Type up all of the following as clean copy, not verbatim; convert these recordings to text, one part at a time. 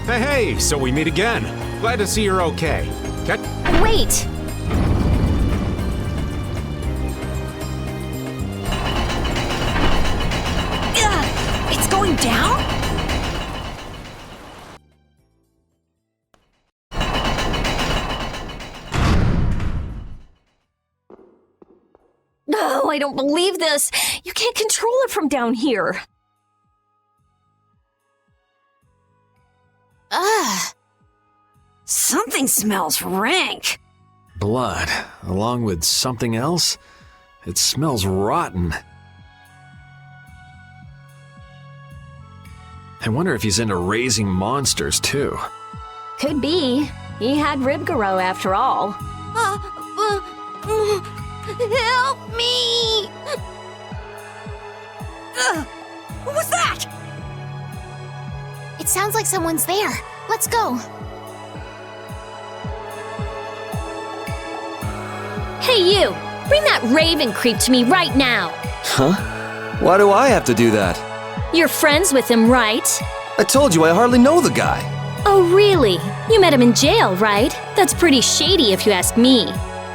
Hey, so we meet again. Glad to see you're okay. Wait! It's going down? No, I don't believe this. You can't control it from down here. Ugh. Something smells rank. Blood, along with something else? It smells rotten. I wonder if he's into raising monsters, too. Could be. He had Ribgaro after all. Help me! What was that? It sounds like someone's there. Let's go. Hey, you! Bring that raven creep to me right now! Huh? Why do I have to do that? You're friends with him, right? I told you I hardly know the guy. Oh, really? You met him in jail, right? That's pretty shady if you ask me.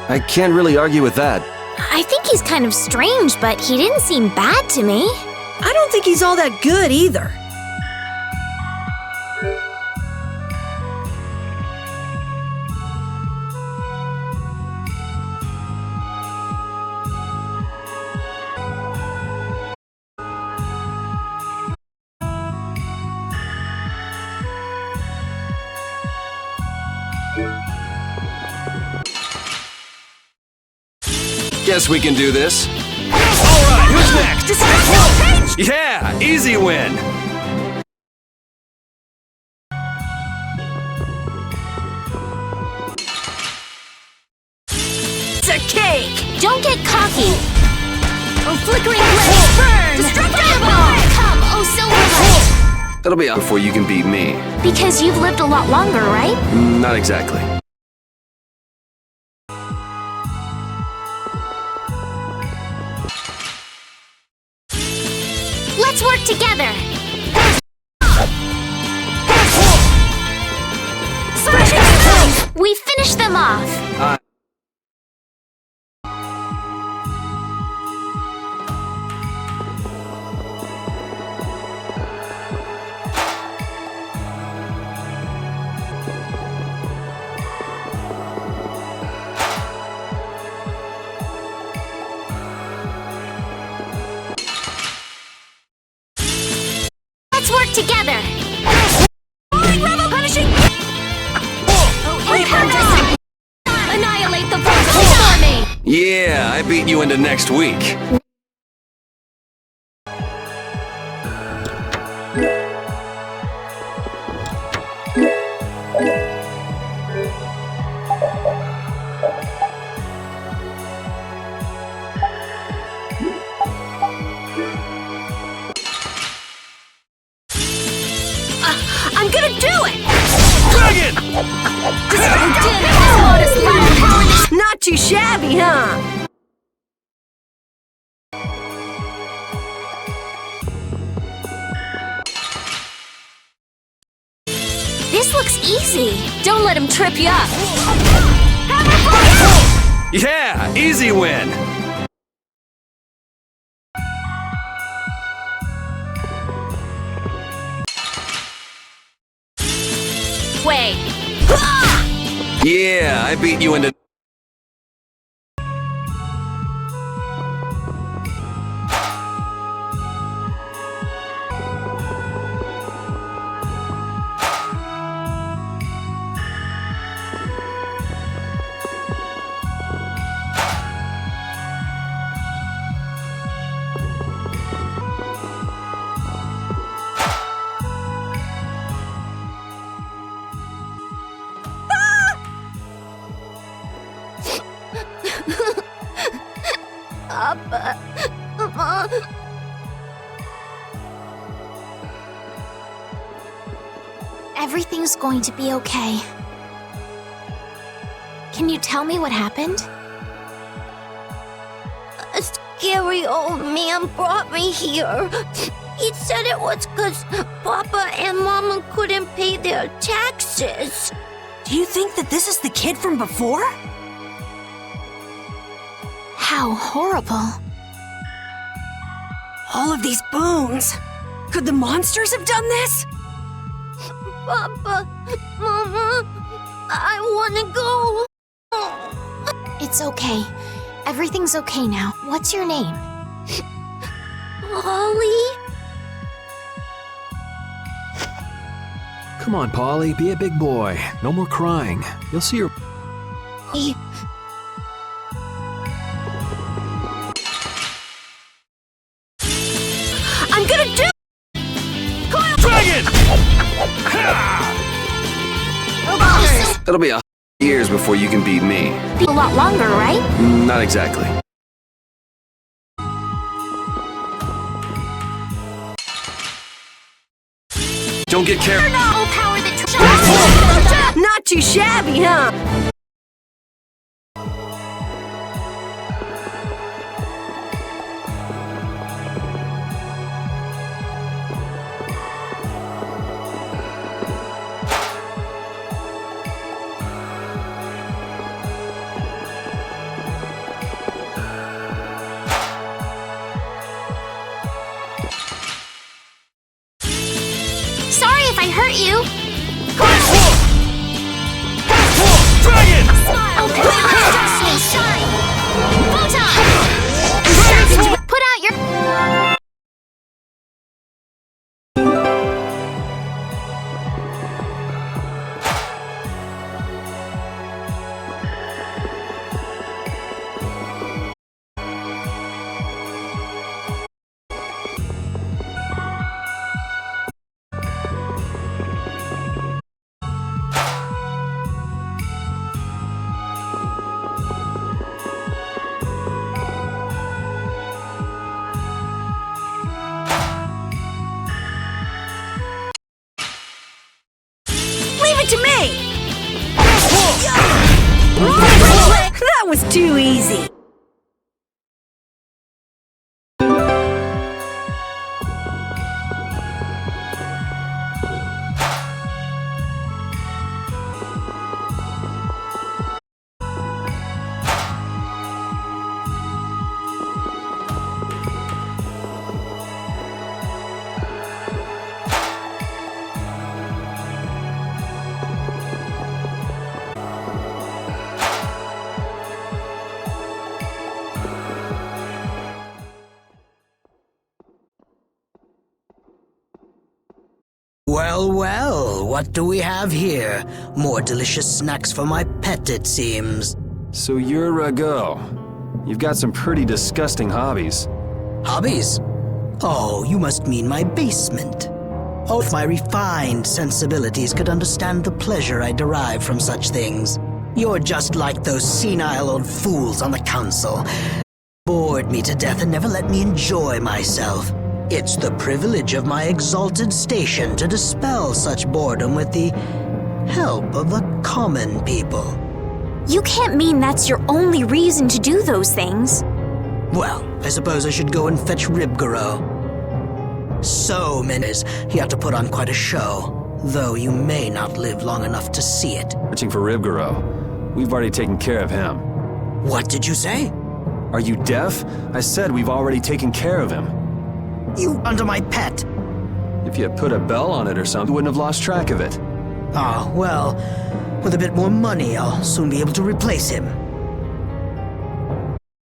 I can't really argue with that. I think he's kind of strange, but he didn't seem bad to me. I don't think he's all that good either. Guess we can do this. Alright, who's next? Yeah, easy win! It's a cake! Don't get cocky. Oh, flickering blade, burn! Destructive ball! Come, oh Silverlight. That'll be out before you can beat me. Because you've lived a lot longer, right? Not exactly. Let's work together. We finished them off. Let's work together. Annihilate the Volcano Army! Yeah, I beat you into next week. I'm gonna do it! Dragon! Not too shabby, huh? This looks easy. Don't let him trip you up! Yeah, easy win! Wait. Yeah, I beat you into... Everything's going to be okay. Can you tell me what happened? A scary old man brought me here. He said it was 'cause Papa and Mama couldn't pay their taxes. Do you think that this is the kid from before? How horrible. All of these bones. Could the monsters have done this? Papa, Mama, I want to go. It's okay. Everything's okay now. What's your name? Ollie? Come on, Polly, be a big boy. No more crying. You'll see your... I'm gonna do... Dragon! It'll be years before you can beat me. A lot longer, right? Not exactly. Don't get carried. No power that Not too shabby, huh? Sorry if I hurt you. Dragon! Shine! Photon! Put out your... Leave it to me! That was too easy. Well, well, what do we have here? More delicious snacks for my pet, it seems. So you're Rago. You've got some pretty disgusting hobbies. Hobbies? Oh, you must mean my basement. Oh, if my refined sensibilities could understand the pleasure I derive from such things. You're just like those senile old fools on the council. Bored me to death and never let me enjoy myself. It's the privilege of my exalted station to dispel such boredom with the help of the common people. You can't mean that's your only reason to do those things. Well, I suppose I should go and fetch Ribgaro. So, Minis, he had to put on quite a show, though you may not live long enough to see it. Searching for Ribgaro. We've already taken care of him. What did you say? Are you deaf? I said we've already taken care of him. You under my pet. If you had put a bell on it or something, you wouldn't have lost track of it. Ah, well, with a bit more money, I'll soon be able to replace him.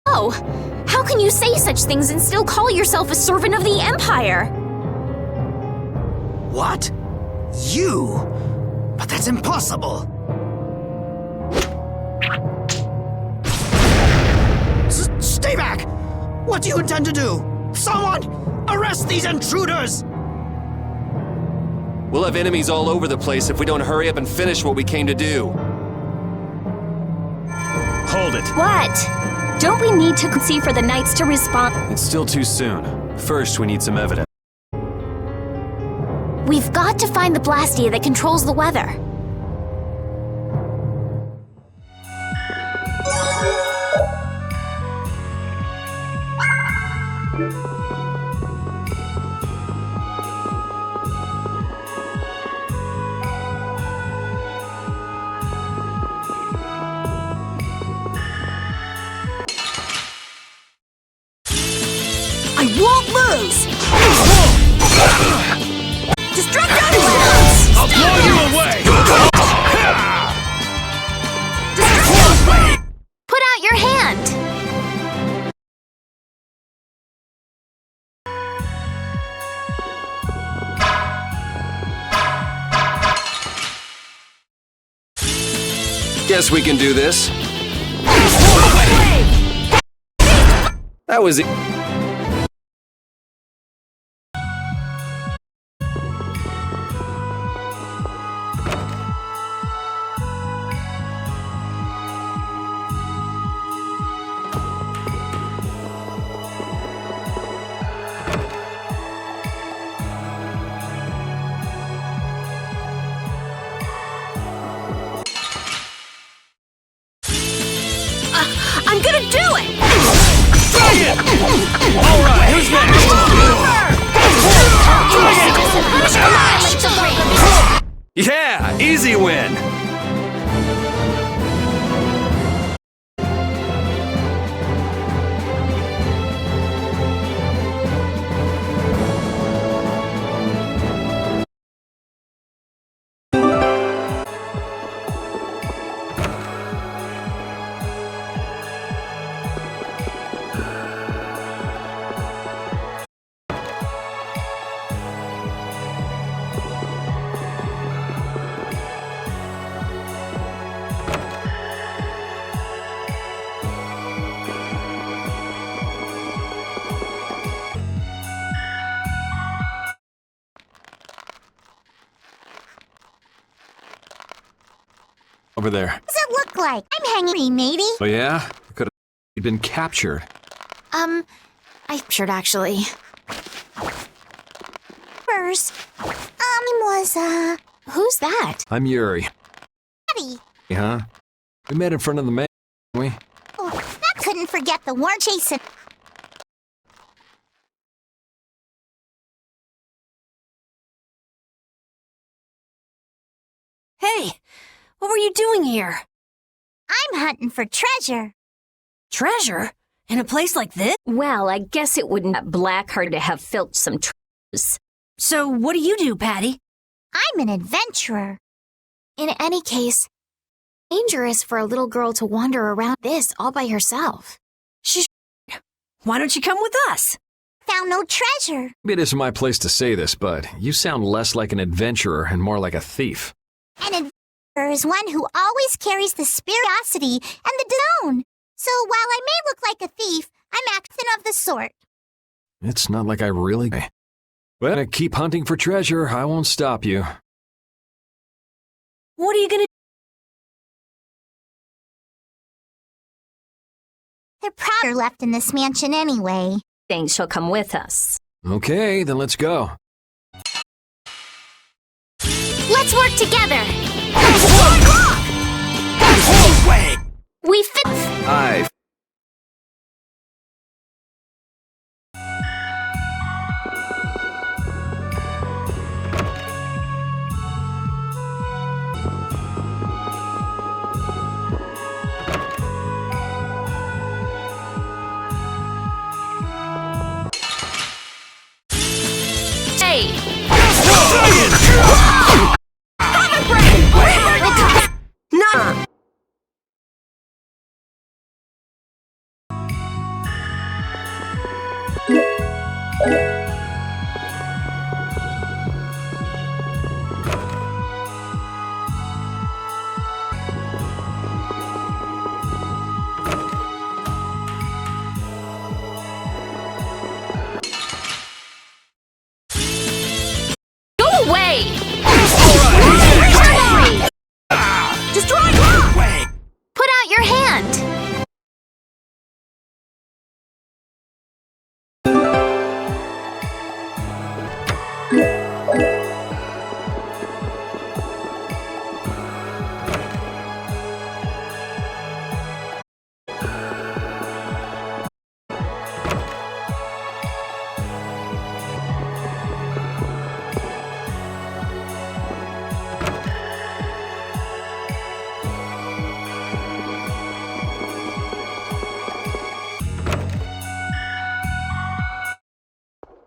Oh, how can you say such things and still call yourself a servant of the Empire? What? You? But that's impossible. Stay back! What do you intend to do? Someone! Arrest these intruders! We'll have enemies all over the place if we don't hurry up and finish what we came to do. Hold it. What? Don't we need to see for the knights to respond? It's still too soon. First, we need some evidence. We've got to find the Blastia that controls the weather. Guess we can do this. That was it. I'm gonna do it! All right, who's next? Yeah, easy win. Over there. What does it look like? I'm hangry, matey. Oh, yeah? Could have been captured. I pictured actually. First, who's that? I'm Yuri. Daddy. Huh? We met in front of the man, didn't we? Oh, I couldn't forget the war chasing. Hey, what were you doing here? I'm hunting for treasure. Treasure? In a place like this? Well, I guess it wouldn't be Blackheart to have filched some treasures. So what do you do, Patty? I'm an adventurer. In any case, dangerous for a little girl to wander around this all by herself. Why don't you come with us? Found no treasure. Maybe it isn't my place to say this, but you sound less like an adventurer and more like a thief. An adventurer is one who always carries the curiosity and the zone. So while I may look like a thief, I'm acting of the sort. It's not like I really... Well, keep hunting for treasure. I won't stop you. What are you gonna They're probably left in this mansion anyway. Think she'll come with us. Okay, then let's go. Let's work together. We fit. I Hey! Nah. Go away! Destroy her! Put out your hand.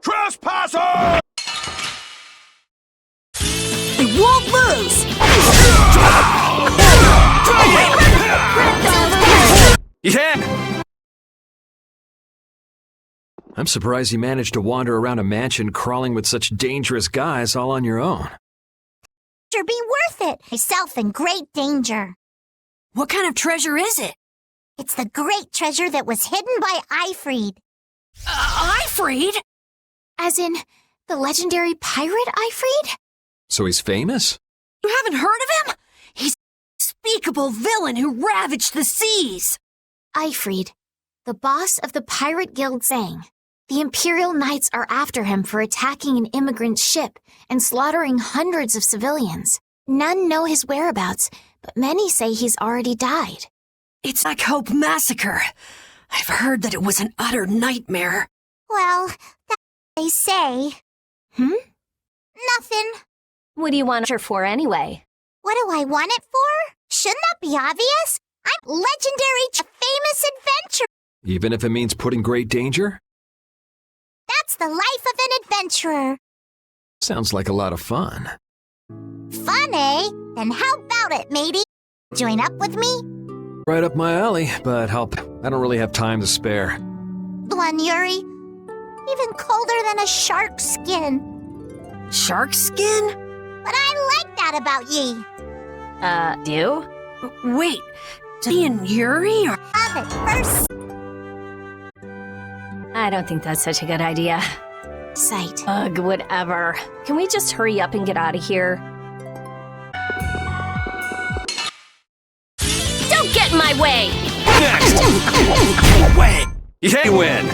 Trespasser! They won't lose! Yeah! I'm surprised you managed to wander around a mansion crawling with such dangerous guys all on your own. Sure, be worth it. Myself in great danger. What kind of treasure is it? It's the great treasure that was hidden by Ifried. Ifried? As in, the legendary pirate Ifried? So he's famous? You haven't heard of him? He's an unspeakable villain who ravaged the seas. Ifried, the boss of the pirate guild Zang. The Imperial Knights are after him for attacking an immigrant ship and slaughtering hundreds of civilians. None know his whereabouts, but many say he's already died. It's like Hope Massacre. I've heard that it was an utter nightmare. Well, that's what they say. Nothing. What do you want her for anyway? What do I want it for? Shouldn't that be obvious? I'm legendary, famous adventurer. Even if it means putting great danger? That's the life of an adventurer. Sounds like a lot of fun. Fun, eh? Then how about it, matey? Join up with me? Right up my alley, but help. I don't really have time to spare. One, Yuri. Even colder than a shark's skin. Shark skin? But I like that about ye. Do? Wait, me and Yuri are... Love it first I don't think that's such a good idea. sight. Ugh, whatever. Can we just hurry up and get out of here? Don't get in my way! Next! Wait! You win!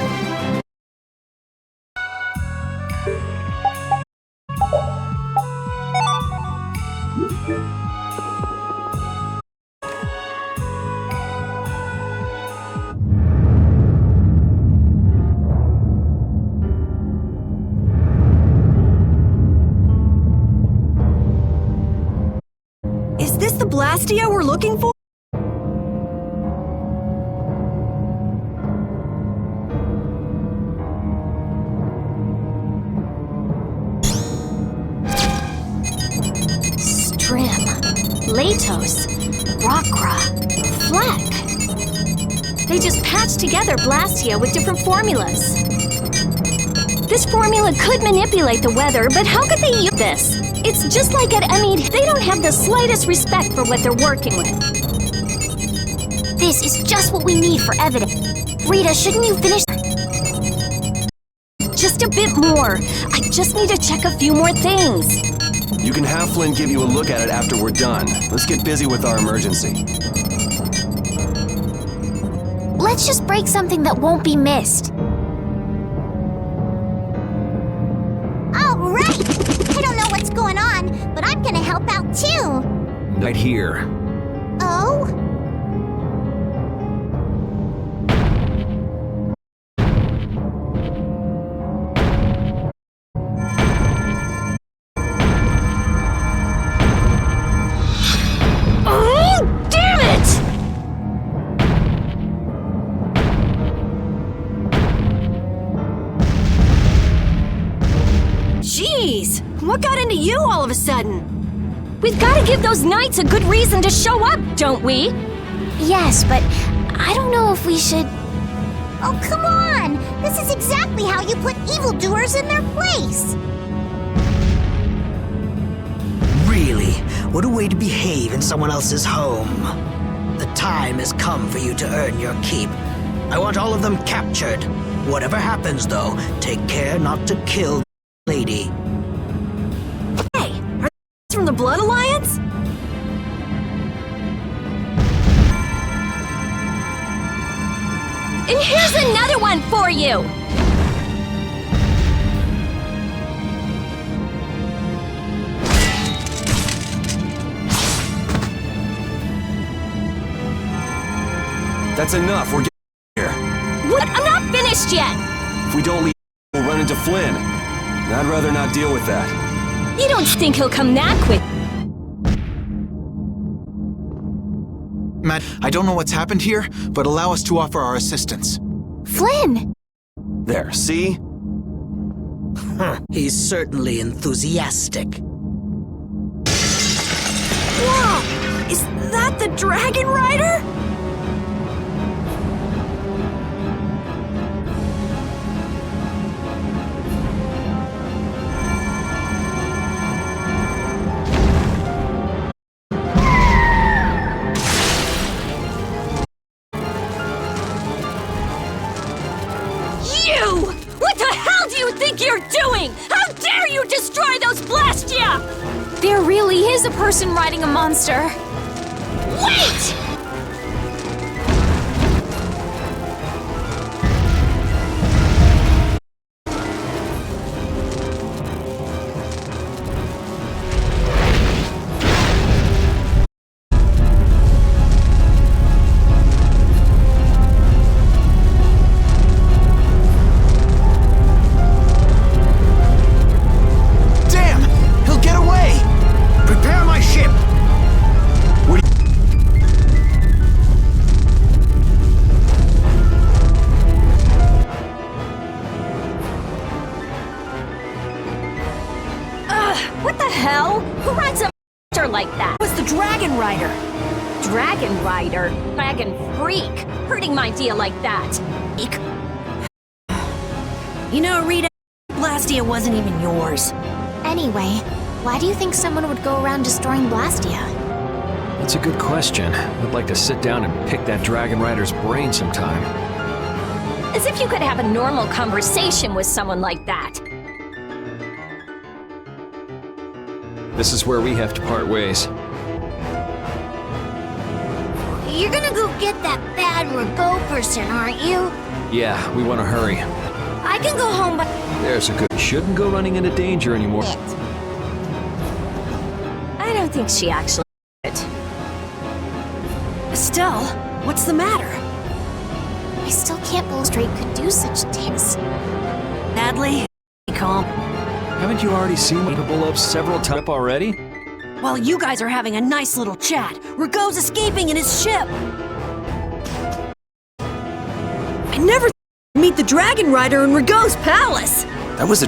Is this the Blastia we're looking for? Strim, Latos, Rockra, Fleck. They just patched together Blastia with different formulas. This formula could manipulate the weather, but how could they use this? It's just like they don't have the slightest respect for what they're working with. This is just what we need for evidence. Rita, shouldn't you finish? Just a bit more. I just need to check a few more things. You can have Flynn give you a look at it after we're done. Let's get busy with our emergency. Let's just break something that won't be missed. All right! I don't know what's going on, but I'm gonna help out too. Right here. Oh? Oh, damn it! Jeez! What got into you all of a sudden? We've got to give those knights a good reason to show up, don't we? Yes, but I don't know if we should... Oh, come on! This is exactly how you put evildoers in their place! Really? What a way to behave in someone else's home. The time has come for you to earn your keep. I want all of them captured. Whatever happens, though, take care not to kill the lady. Hey, are these from the Blood Alliance? And here's another one for you! That's enough, we're getting here. What? I'm not finished yet! If we don't leave, we'll run into Flynn. And I'd rather not deal with that. You don't think he'll come that quick? Matt, I don't know what's happened here, but allow us to offer our assistance. Flynn! There, see? He's certainly enthusiastic. Whoa! Is that the Dragon Rider? There really is a person riding a monster. Wait! What the hell? Who rides a monster like that? What's the Dragon Rider? Dragon Rider? Dragon Freak? Hurting my deal like that. You know, Rita, Blastia wasn't even yours. Anyway, why do you think someone would go around destroying Blastia? That's a good question. I'd like to sit down and pick that Dragon Rider's brain sometime. As if you could have a normal conversation with someone like that. This is where we have to part ways. You're gonna go get that bad Rago person, aren't you? Yeah, we want to hurry. I can go home, but There's a good... Shouldn't go running into danger anymore. I don't think she actually did. Estelle, what's the matter? I still can't believe Straight could do such things. Badly? Calm. Haven't you already seen what capable of several times already? While you guys are having a nice little chat, Rago's escaping in his ship. I never meet the Dragon Rider in Rago's palace. That was a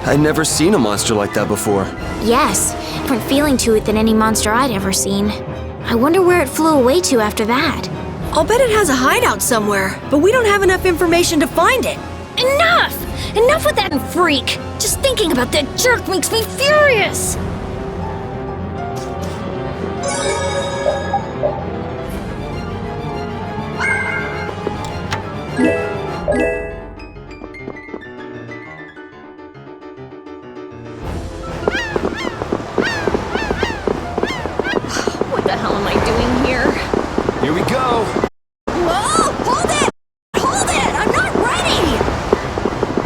I'd never seen a monster like that before. Yes, different feeling to it than any monster I'd ever seen. I wonder where it flew away to after that. I'll bet it has a hideout somewhere, but we don't have enough information to find it. Enough! Enough with that freak! Just thinking about that jerk makes me furious! What the hell am I doing here? Here we go! Whoa! Hold it! Hold it! I'm not ready!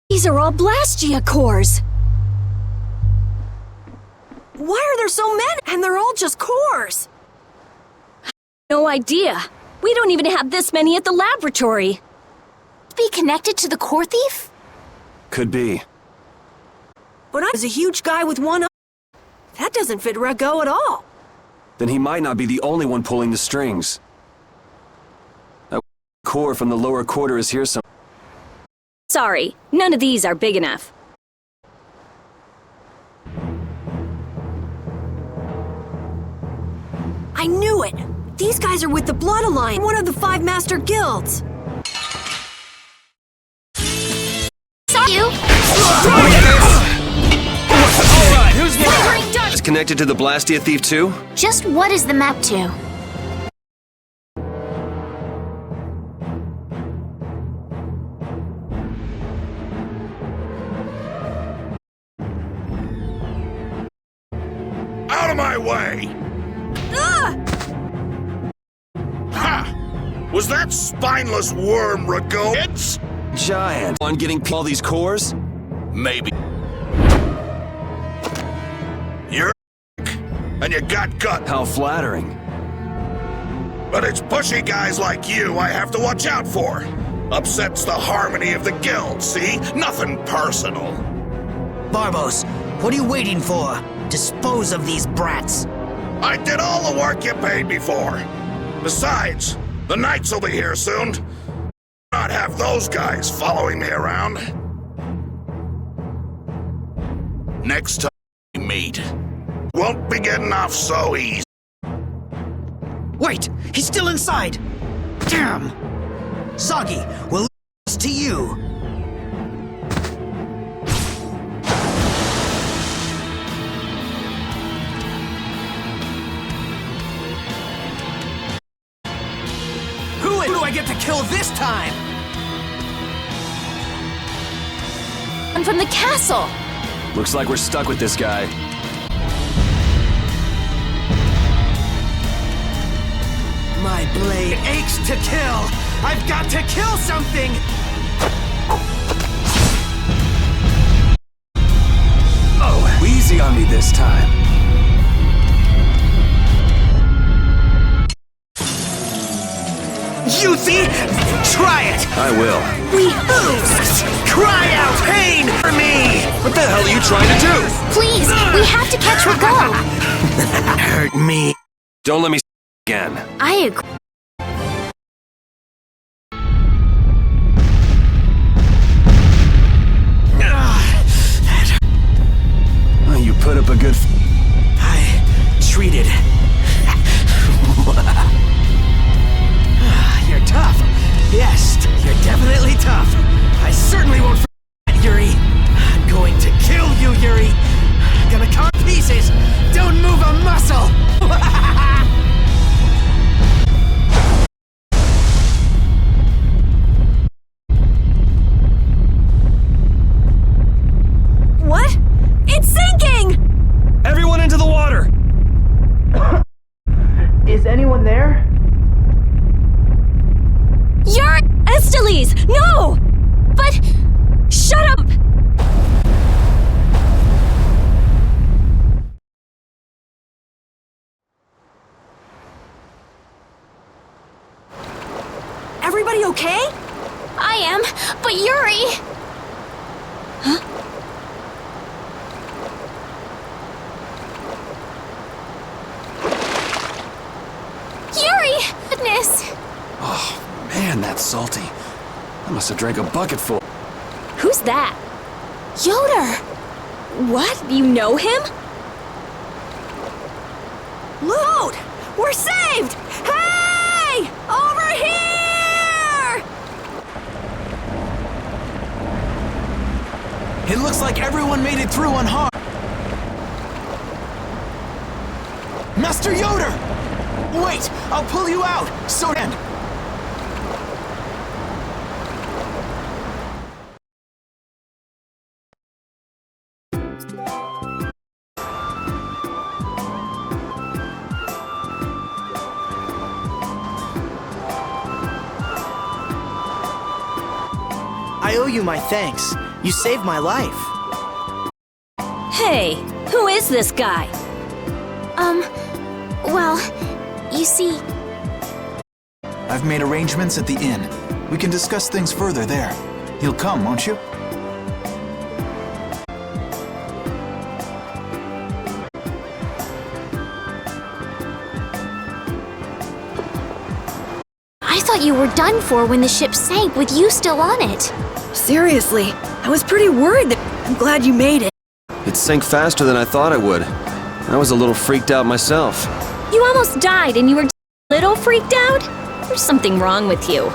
These are all Blastia cores! Why are there so many? And they're all just cores. No idea. We don't even have this many at the laboratory. Be connected to the core thief? Could be. But I was a huge guy with one eye. That doesn't fit Rago at all. Then he might not be the only one pulling the strings. That core from the lower quarter is here somewhere. Sorry, none of these are big enough. I knew it! These guys are with the Blood Alliance, one of the 5 master guilds. Saw you! Alright, who's next? Is connected to the Blastia Thief too? Just what is the map to? Out of my way! Ha! Was that spineless worm Rago? It's Giant. On getting all these cores? maybe. You're and you got gut, How flattering. but it's pushy guys like you I have to watch out for. Upsets the harmony of the guild, see? Nothing personal. Barbos, what are you waiting for? Dispose of these brats. I did all the work you paid me for. Besides, the Knights will be here soon. Not have those guys following me around. Next time we meet, won't be getting off so easy. Wait, he's still inside. Damn. Soggy, we'll leave this to you. kill this time! And from the castle! Looks like we're stuck with this guy. My blade aches to kill! I've got to kill something! Oh, easy on me this time. You see? Try it! I will. We lose! Cry out pain for me! What the hell are you trying to do? Please, we have to catch Rago! Hurt me. Don't let me again. I agree. Oh, you put up a good I treated. You're tough. Yes, you're definitely tough. I certainly won't forget, Yuri. I'm going to kill you, Yuri. I'm gonna cut pieces. Don't move a muscle. What? It's sinking! Everyone into the water! Is anyone there? You're Estelles! No! But shut up! Everybody okay? I am, but Yuri! Yuri! Goodness! Oh, man, that's salty. I must have drank a bucketful. Who's that? Yoder! What? You know him? Loot! We're saved! Hey! Over here! It looks like everyone made it through unharmed. Master Yoder! Wait! I'll pull you out! So then. I owe you my thanks. You saved my life. Hey, who is this guy? Well, you see, I've made arrangements at the inn. We can discuss things further there. You'll come, won't you? I thought you were done for when the ship sank with you still on it. Seriously, I was pretty worried that I'm glad you made it. It sank faster than I thought it would. I was a little freaked out myself. You almost died and you were a little freaked out? There's something wrong with you.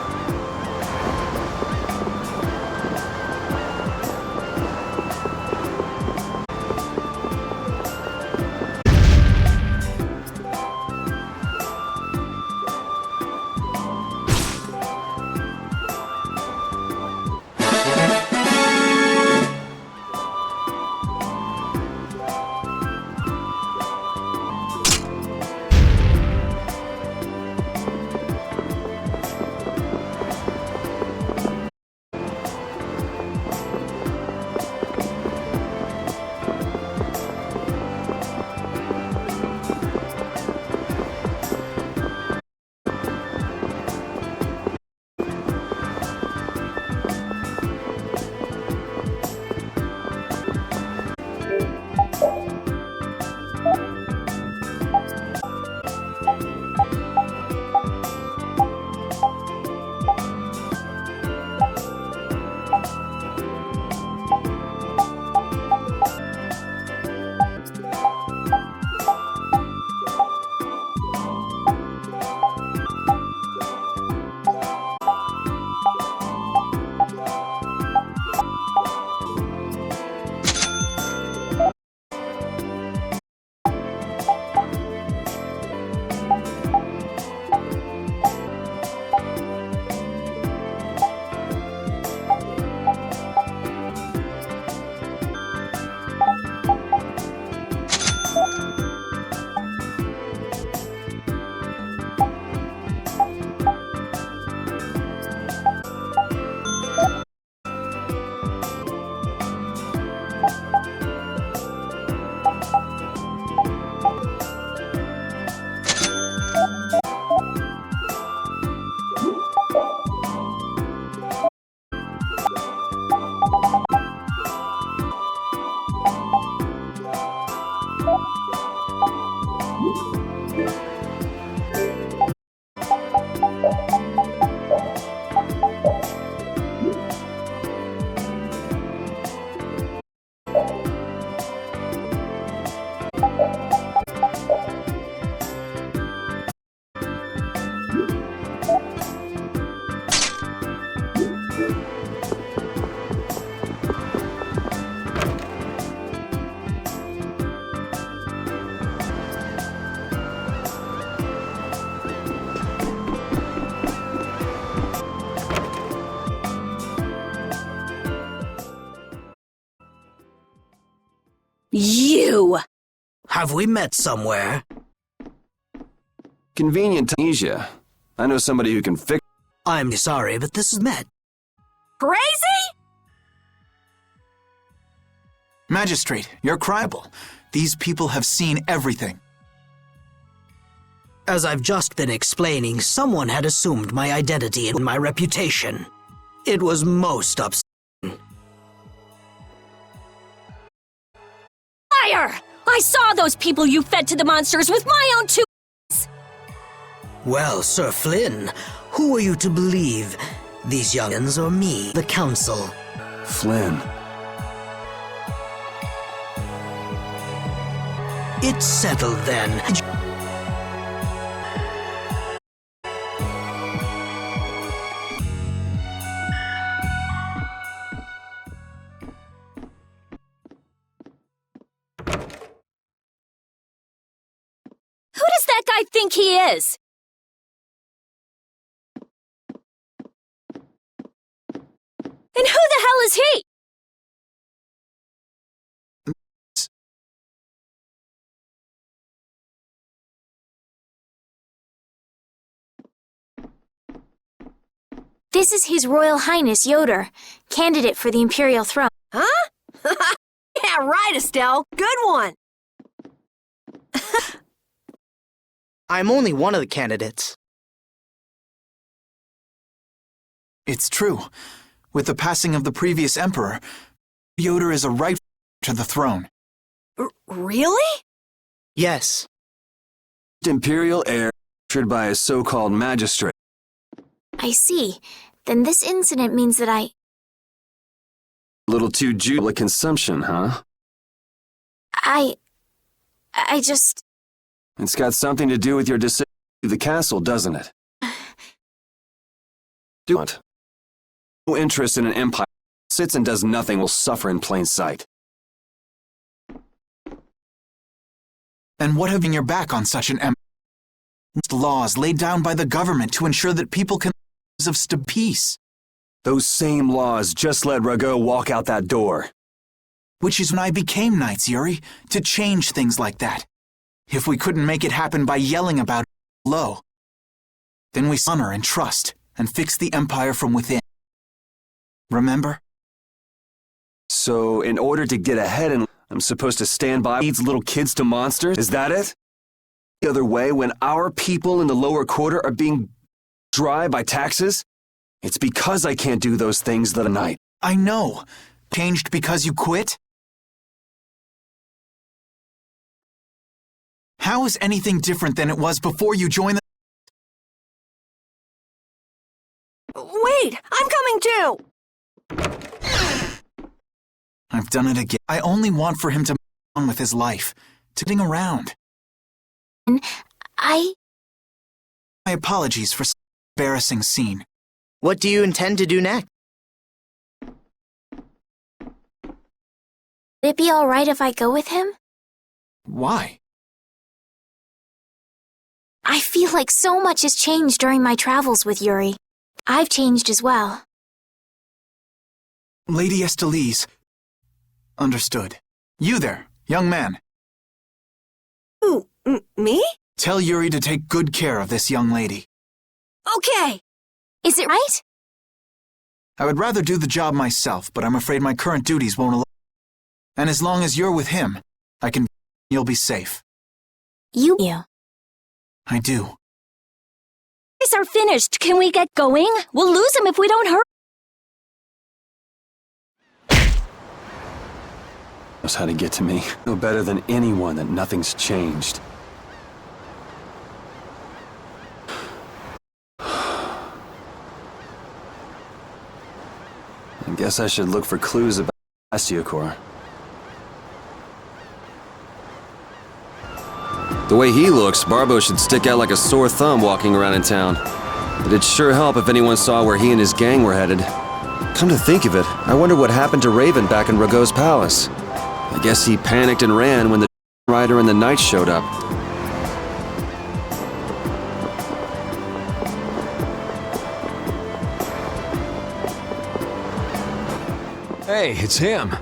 Have we met somewhere? Convenient Tunisia. I know somebody who can fix. I'm sorry, but this is met. Crazy? Magistrate, you're criable. These people have seen everything. As I've just been explaining, someone had assumed my identity and my reputation. It was most upsetting. Liar! I saw those people you fed to the monsters with my own two. Well, Sir Flynn, who are you to believe? These young'uns or me, the council? Flynn. It's settled then. Who does that guy think he is? And who the hell is he? This is His Royal Highness Yoder, candidate for the Imperial throne. Huh? Yeah, right, Estelle. Good one. I'm only one of the candidates. It's true. With the passing of the previous emperor, Yoder is a right to the throne. Really? Yes. Imperial heir captured by a so-called magistrate. I see. Then this incident means that A little too public consumption, huh? I just... It's got something to do with your decision to the castle, doesn't it? Do it. No interest in an empire that sits and does nothing will suffer in plain sight. And what having your back on such an empire? Laws laid down by the government to ensure that people can live of peace. Those same laws just let Rago walk out that door. Which is when I became Knights, Yuri, to change things like that. If we couldn't make it happen by yelling about it low, then we honor and trust and fix the empire from within. Remember? So, in order to get ahead, I'm supposed to stand by these little kids to monsters? Is that it? The other way, when our people in the lower quarter are being dry by taxes? It's because I can't do those things the night. I know. Changed because you quit? How is anything different than it was before you joined the... Wait, I'm coming too! I've done it again. I only want for him to move on with his life, to getting around. My apologies for such an embarrassing scene. What do you intend to do next? Would it be all right if I go with him? Why? I feel like so much has changed during my travels with Yuri. I've changed as well. Lady Estelise. Understood. You there, young man. Who, me? Tell Yuri to take good care of this young lady. Okay. Is it right? I would rather do the job myself, but I'm afraid my current duties won't allow. And as long as you're with him, you'll be safe. You. I do. These are finished. Can we get going? We'll lose him if we don't hurry. Knows how to get to me. Know better than anyone that nothing's changed. I guess I should look for clues about Astiacor. The way he looks, Barbo should stick out like a sore thumb walking around in town. But it'd sure help if anyone saw where he and his gang were headed. Come to think of it, I wonder what happened to Raven back in Rago's palace. I guess he panicked and ran when the rider and the knights showed up. Hey, it's him.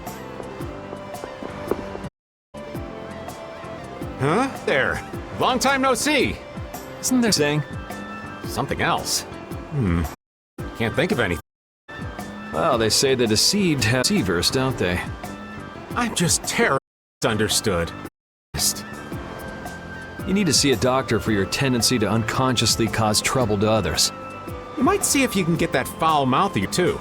Huh? There. Long time no see. Isn't there saying? Something else. Can't think of anything. Well, they say the deceived have deceivers, don't they? I'm just understood. You need to see a doctor for your tendency to unconsciously cause trouble to others. You might see if you can get that foul mouth of you too.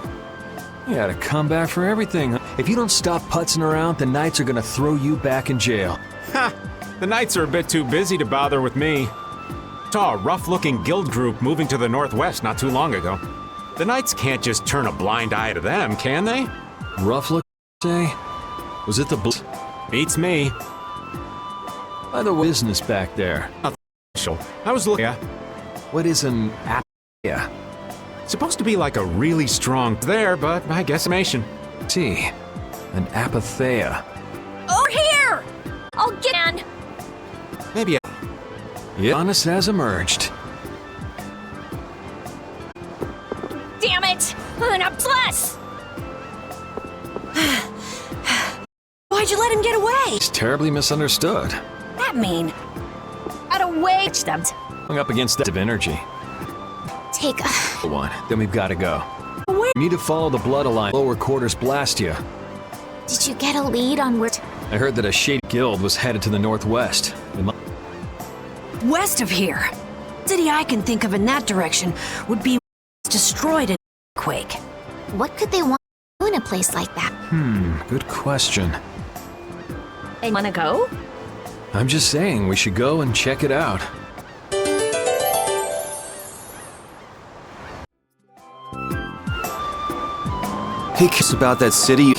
You got a comeback for everything. If you don't stop putzing around, the Knights are gonna throw you back in jail. Ha! The Knights are a bit too busy to bother with me. Saw a rough-looking guild group moving to the northwest not too long ago. The Knights can't just turn a blind eye to them, can they? Rough look, say? Was it the Beats me. By the way, business back there? I was looking. What is an yeah? Supposed to be like a really strong there, but I guess amation. See, an apatheia. Over here! I'll get in. Maybe a Giannis has emerged. Damn it! An plus! Why'd you let him get away? He's terribly misunderstood. That mean? Out of way, them. Hung up against that of energy. Take One, then we've got to go. You need to follow the blood line. Lower quarters blast you. Did you get a lead on where? I heard that a shady guild was headed to the northwest. West of here. City I can think of in that direction would be destroyed in an earthquake. What could they want to do in a place like that? Good question. And wanna go? I'm just saying we should go and check it out. Hey, kids, about that city.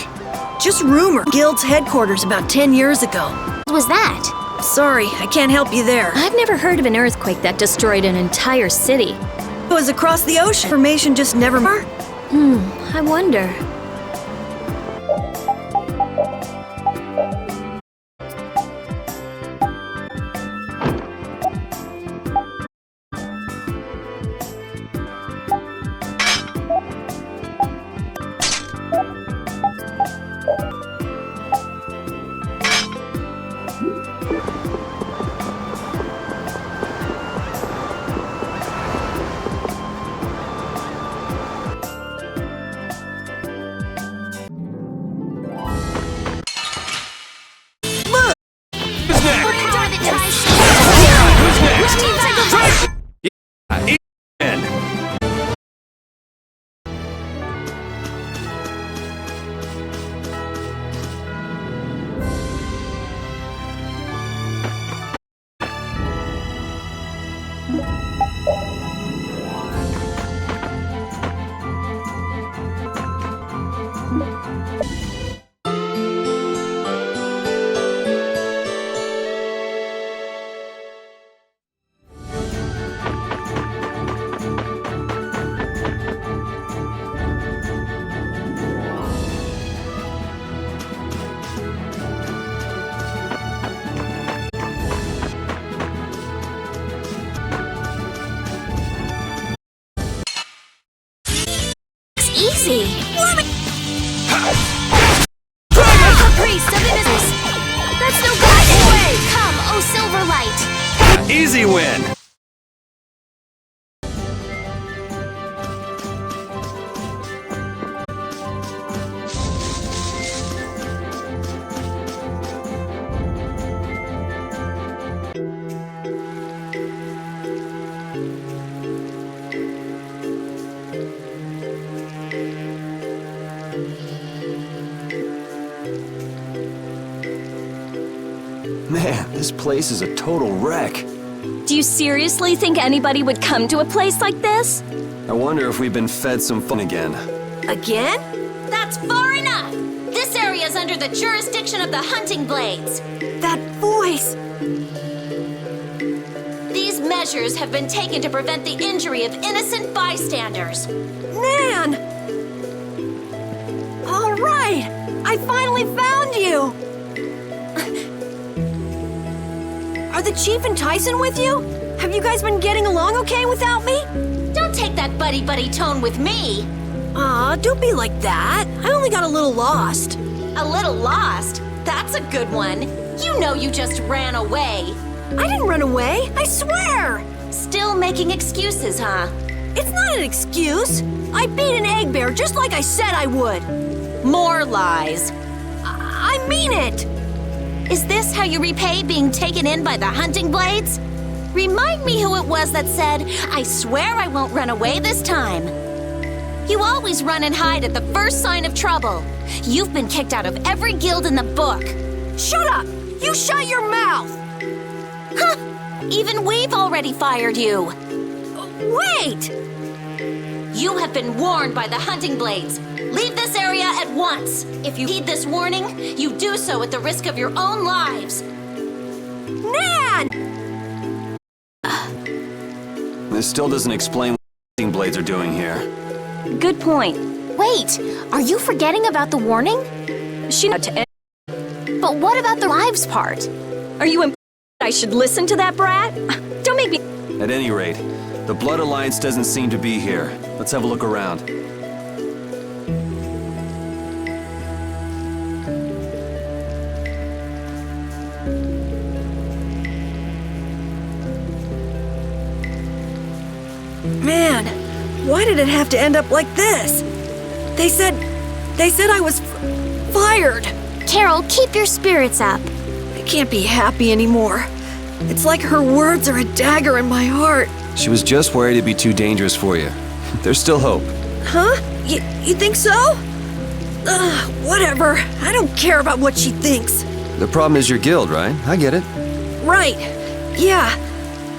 Just rumor. Guild's headquarters about 10 years ago. What was that? Sorry, I can't help you there. I've never heard of an earthquake that destroyed an entire city. It was across the ocean. Information just never. I wonder. Easy. Priest of innocence! That's no good! Way! Come, oh Silverlight! Easy win! Man, this place is a total wreck. Do you seriously think anybody would come to a place like this? I wonder if we've been fed some fun again. Again? That's far enough! This area's under the jurisdiction of the Hunting Blades. That voice! These measures have been taken to prevent the injury of innocent bystanders. Nan! All right! I finally found you! Are the Chief and Tyson with you? Have you guys been getting along okay without me? Don't take that buddy-buddy tone with me. Aw, don't be like that. I only got a little lost. A little lost? That's a good one. You know you just ran away. I didn't run away, I swear! Still making excuses, huh? It's not an excuse. I beat an egg bear just like I said I would. More lies. I mean it! Is this how you repay being taken in by the hunting blades? Remind me who it was that said, I swear I won't run away this time. You always run and hide at the first sign of trouble. You've been kicked out of every guild in the book. Shut up! You shut your mouth! Huh! Even we've already fired you. Wait! You have been warned by the hunting blades. Leave this area at once. If you heed this warning, you do so at the risk of your own lives. Nan! This still doesn't explain what the hunting blades are doing here. Good point. Wait, are you forgetting about the warning? She had to end. But what about the lives part? Are you imp- I should listen to that brat? Don't make me. At any rate, the Blood Alliance doesn't seem to be here. Let's have a look around. Man, why did it have to end up like this? They said I was fired. Carol, keep your spirits up. I can't be happy anymore. It's like her words are a dagger in my heart. She was just worried it'd be too dangerous for you. There's still hope. Huh? You think so? Whatever. I don't care about what she thinks. The problem is your guild, right? I get it. Right. Yeah.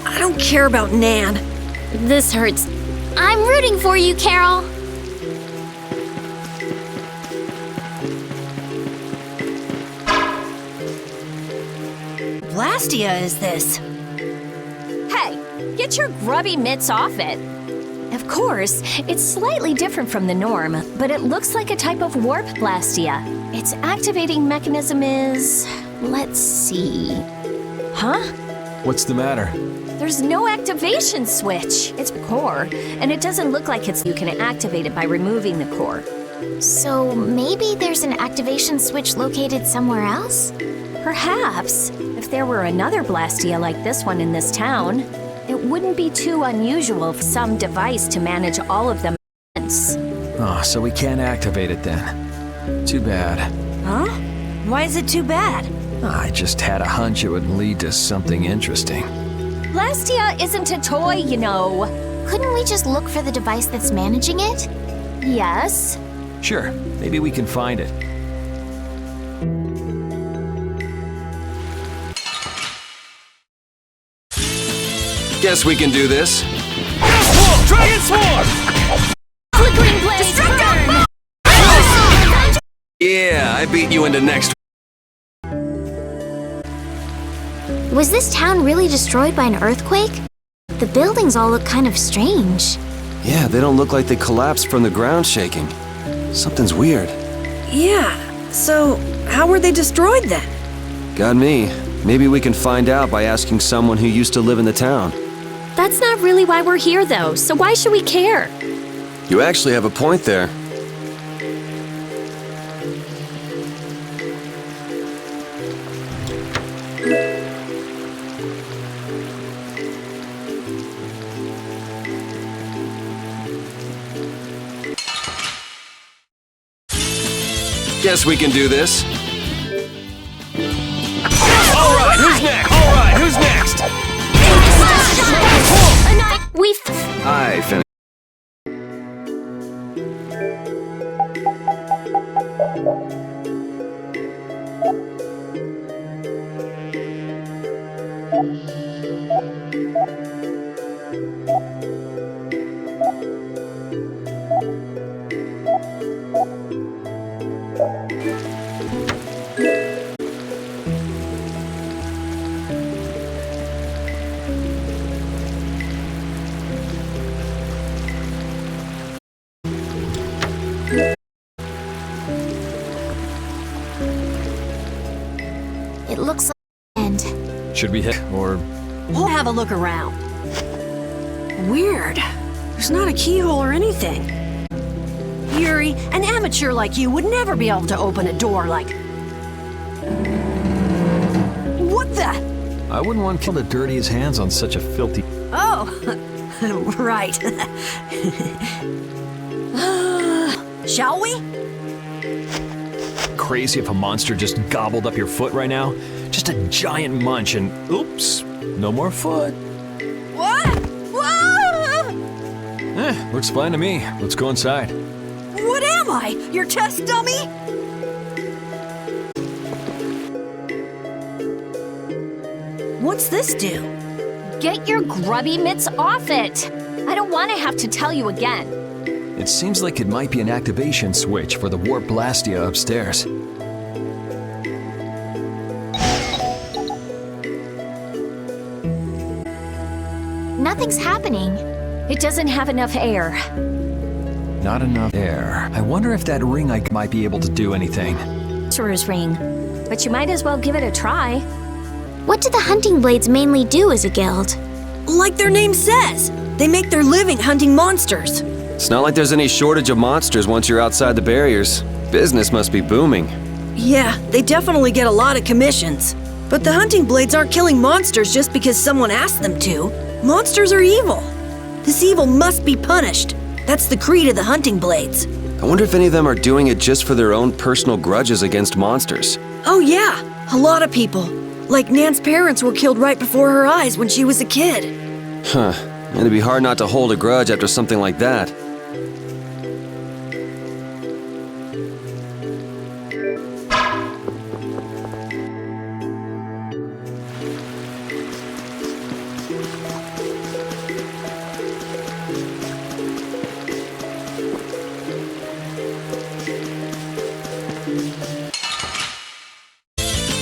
I don't care about Nan. This hurts. I'm rooting for you, Carol. Blastia is this? Hey, get your grubby mitts off it. Of course, it's slightly different from the norm, but it looks like a type of warp blastia. Its activating mechanism is... let's see... Huh? What's the matter? There's no activation switch. It's core, and it doesn't look like you can activate it by removing the core. So maybe there's an activation switch located somewhere else? Perhaps. If there were another Blastia like this one in this town, it wouldn't be too unusual for some device to manage all of them at once. Oh, so we can't activate it then. Too bad. Huh? Why is it too bad? I just had a hunch it would lead to something interesting. Blastia isn't a toy, you know. Couldn't we just look for the device that's managing it? Yes. Sure, maybe we can find it. Guess we can do this. Dragon Swarm! Flickering blades burn! Yeah, I beat you into next. Was this town really destroyed by an earthquake? The buildings all look kind of strange. Yeah, they don't look like they collapsed from the ground shaking. Something's weird. Yeah, so how were they destroyed then? Got me. Maybe we can find out by asking someone who used to live in the town. That's not really why we're here, though, so why should we care? You actually have a point there. Guess we can do this. Alright, who's next? Alright, who's next? I finished. It looks like an end. Should we hit, or... We'll have a look around. Weird. There's not a keyhole or anything. Yuri, an amateur like you would never be able to open a door like... I wouldn't want Kill to dirty his hands on such a filthy... Oh, right. Shall we? Crazy if a monster just gobbled up your foot right now? Just a giant munch and... Oops, no more foot. What? Whoa! Looks fine to me. Let's go inside. What am I? Your test dummy? What's this do? Get your grubby mitts off it! I don't want to have to tell you again. It seems like it might be an activation switch for the warp blastia upstairs. Nothing's happening. It doesn't have enough air. Not enough air. I wonder if that ring I might be able to do anything. Sorcerer's ring. But you might as well give it a try. What do the hunting blades mainly do as a guild? Like their name says, they make their living hunting monsters. It's not like there's any shortage of monsters once you're outside the barriers. Business must be booming. Yeah, they definitely get a lot of commissions. But the hunting blades aren't killing monsters just because someone asked them to. Monsters are evil. This evil must be punished. That's the creed of the hunting blades. I wonder if any of them are doing it just for their own personal grudges against monsters. Oh yeah, a lot of people. Like Nan's parents were killed right before her eyes when she was a kid. Huh. And it'd be hard not to hold a grudge after something like that.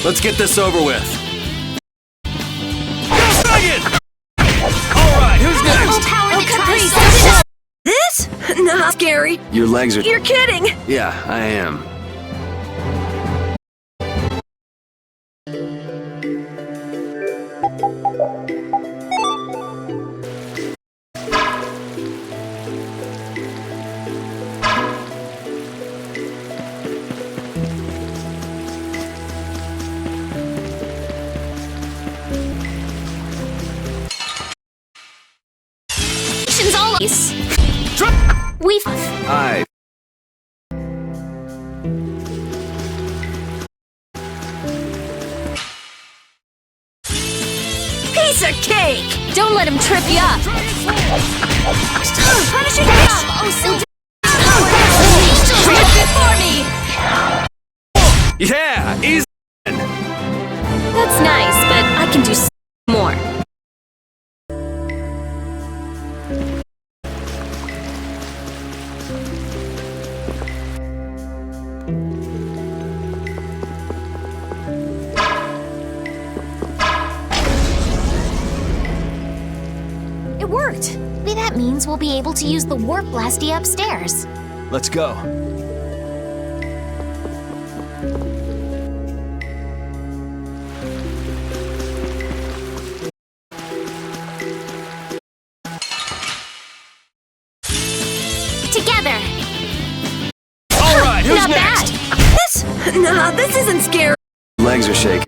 Let's get this over with. Dragon! Alright, who's next? This? Not scary. Your legs are... You're kidding! Yeah, I am. We've... I... Piece of cake! Don't let him trip you up! Punishing fish! Oh, so... Before me! Yeah, easy. That's nice, but I can do more. It worked. Maybe that means we'll be able to use the warp blastia upstairs. Let's go. Together! Alright, who's Not next? bad! This isn't scary. Legs are shaking.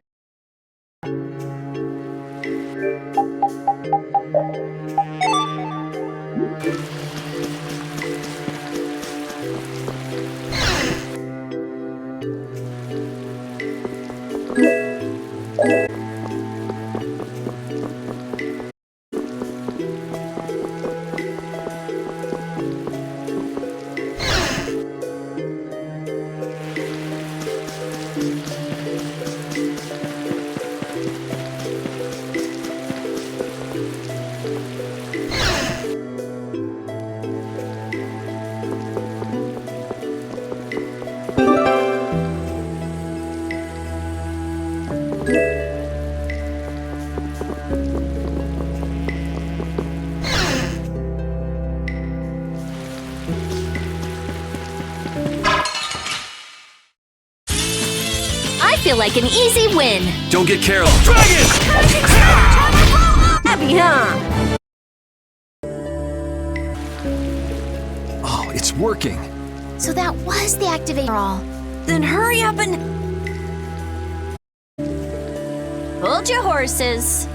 I feel like an easy win. Don't get careless. Dragon! Happy, huh? Oh, it's working. So that was the activator all. Then hurry up and... Hold your horses.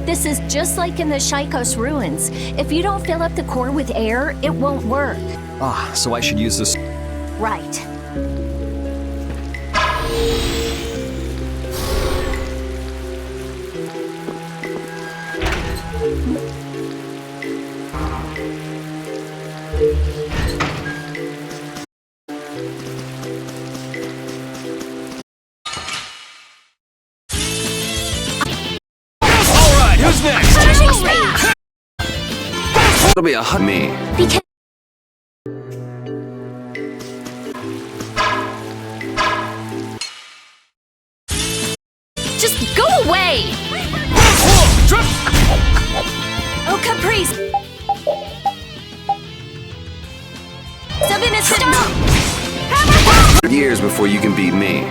This is just like in the Shaikos ruins. If you don't fill up the core with air, it won't work. Ah, so I should use this. Right. Alright, who's next? Finishing speed! It'll be a hug me. Because just go away! Oh, Caprice! Sabine, stop! Years before you can beat me.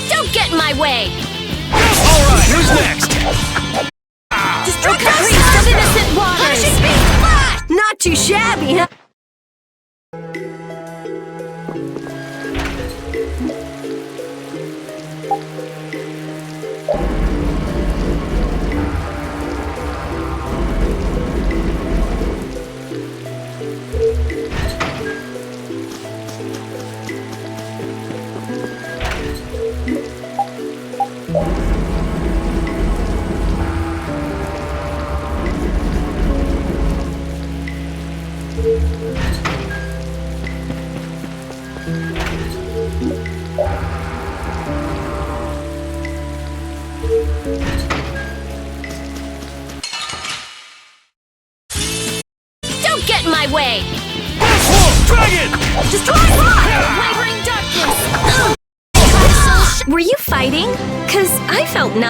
Don't get in my way! Alright, who's next? Caprice of innocent waters! Not too shabby, huh? Don't get in my way! Dragon! Destroy wavering darkness! Were you fighting? 'Cause I felt nothing.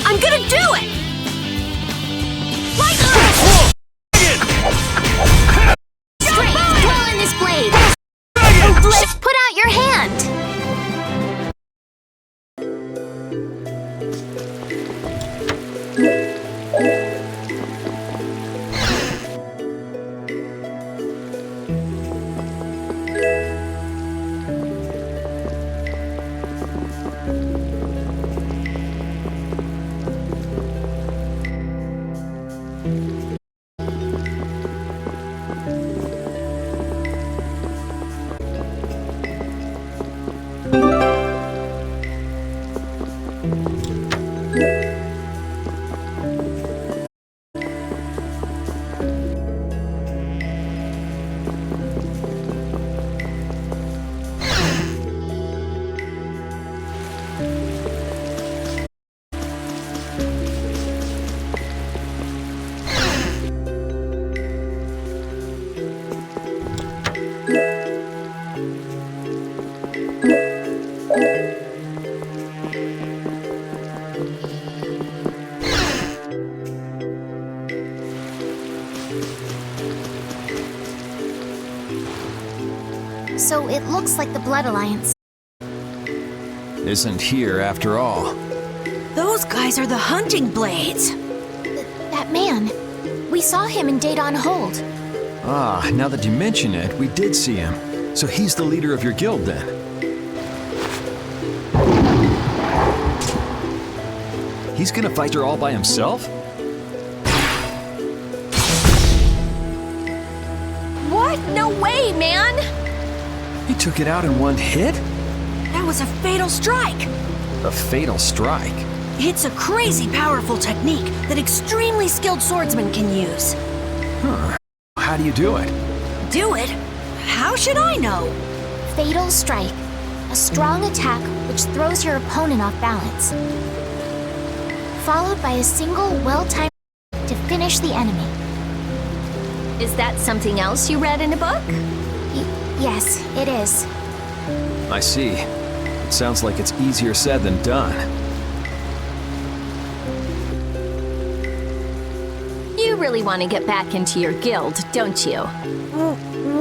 I'm gonna do it! Strength, dwell in this blade! Put out your hand! So it looks like the Blood Alliance. Isn't here after all. Those guys are the hunting blades. That man. We saw him in Date on Hold. Ah, now that you mention it, we did see him. So he's the leader of your guild then? He's gonna fight her all by himself? What? No way, man! He took it out in one hit? That was a fatal strike. A fatal strike? It's a crazy powerful technique that extremely skilled swordsmen can use. Huh. How do you do it? Do it? How should I know? Fatal Strike. A strong attack which throws your opponent off balance. Followed by a single well-timed to finish the enemy. Is that something else you read in a book? Yes, it is. I see. It sounds like it's easier said than done. You really want to get back into your guild, don't you?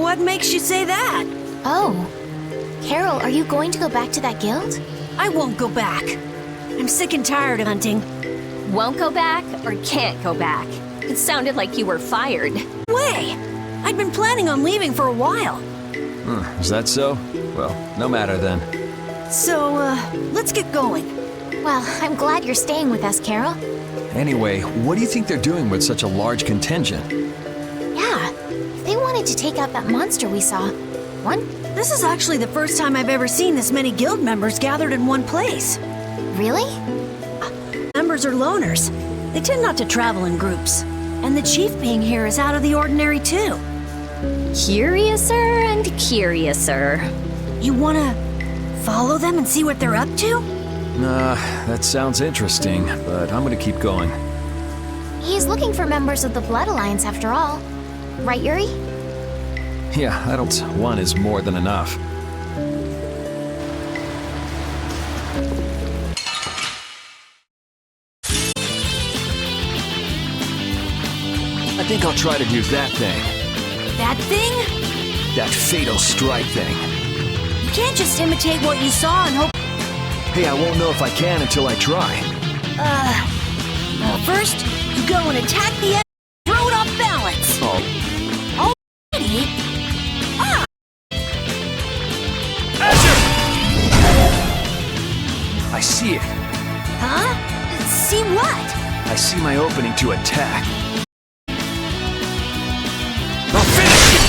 What makes you say that? Oh. Carol, are you going to go back to that guild? I won't go back. I'm sick and tired of hunting. Won't go back or can't go back? It sounded like you were fired. Way! I'd been planning on leaving for a while. Is that so? Well, no matter then. So, let's get going. Well, I'm glad you're staying with us, Carol. Anyway, what do you think they're doing with such a large contingent? Yeah, they wanted to take out that monster we saw. This is actually the first time I've ever seen this many guild members gathered in one place. Really? Members are loners. They tend not to travel in groups. And the chief being here is out of the ordinary too. Curiouser and curiouser. You wanna follow them and see what they're up to? Nah, that sounds interesting, but I'm gonna keep going. He's looking for members of the Blood Alliance after all. Right, Yuri? Yeah, I don't... One is more than enough. I think I'll try to do that thing. That thing? That fatal strike thing. You can't just imitate what you saw and hope... Hey, I won't know if I can until I try. First, you go and attack the enemy, throw it off balance. Oh. Already? I see it. Huh? See what? I see my opening to attack. I'll finish it!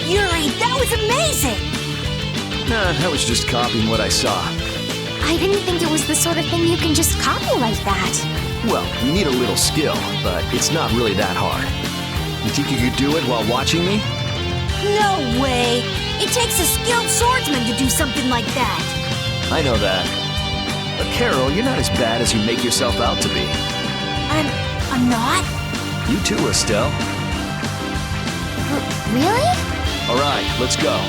Yuri, that was amazing! Nah, I was just copying what I saw. I didn't think it was the sort of thing you can just copy like that. Well, you need a little skill, but it's not really that hard. You think you could do it while watching me? No way! It takes a skilled swordsman to do something like that. I know that. But Carol, you're not as bad as you make yourself out to be. I'm not? You too, Estelle. Really? All right, let's go.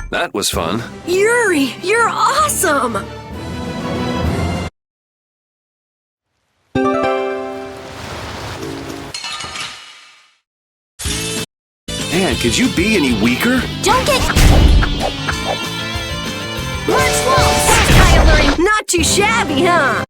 That was fun. Yuri, you're awesome! Man, could you be any weaker? Don't get... Let's roll! Not too shabby, huh?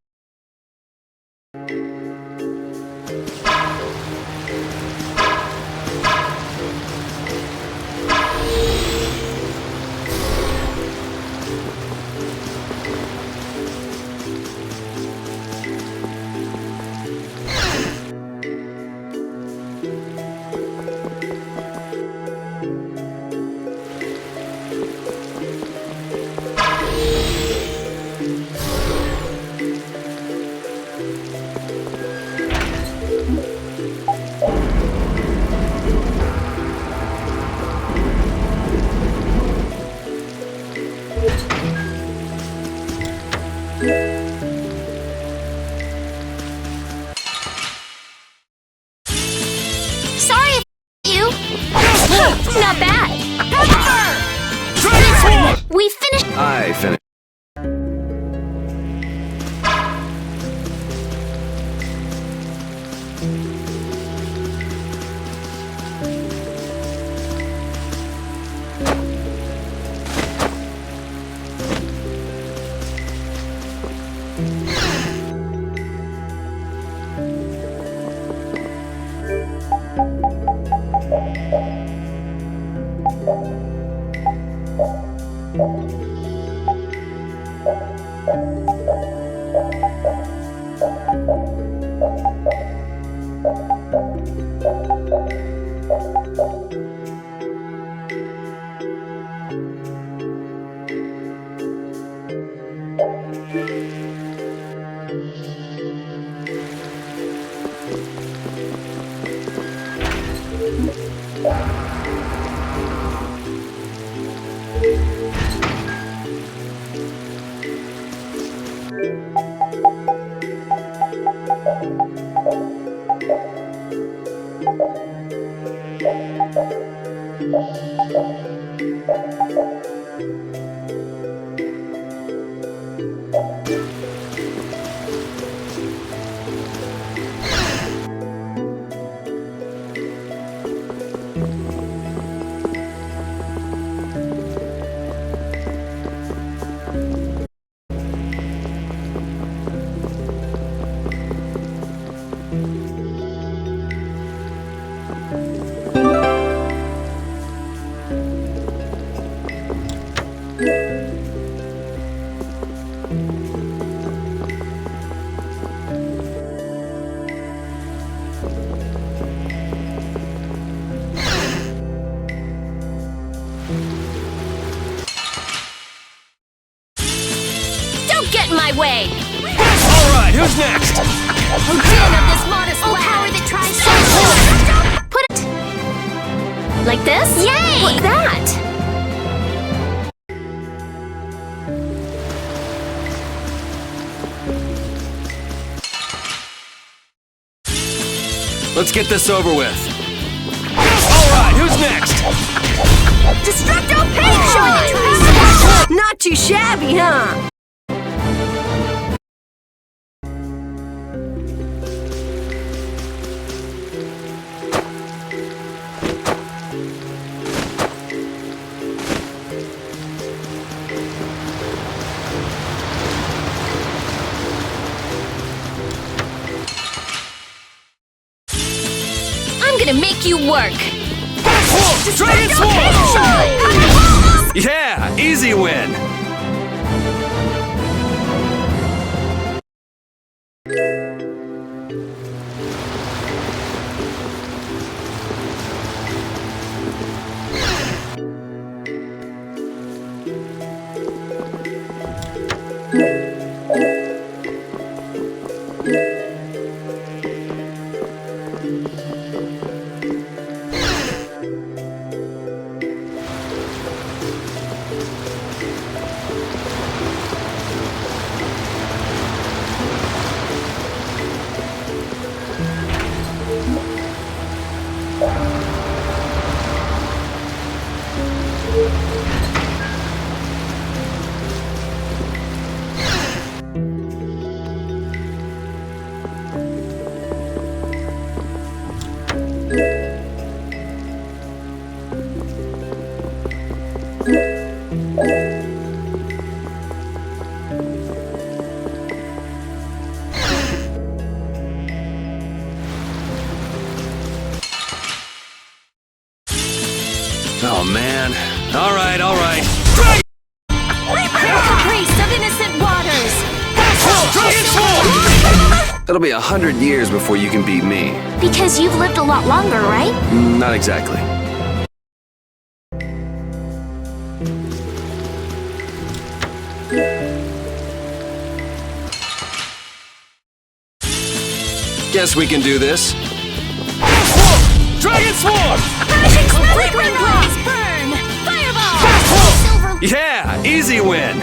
Sorry, you. Not bad. We finished. I finished. Don't get in my way! Alright, who's next? Oh, den of this modest power that tries so hard! Put it... Like this? Yay! What's that? Let's get this over with. Alright, who's next? Destructo Paint! Not too shabby, huh? I'm gonna make you work! Dragon Sword! Yeah, easy win! Oh man. Alright, alright. Caprice of innocent waters! It'll be 100 years before you can beat me. Because you've lived a lot longer, right? Not exactly. Guess we can do this. Dragon Sword! Flickering blaze, burn! Fireball! Yeah, easy win!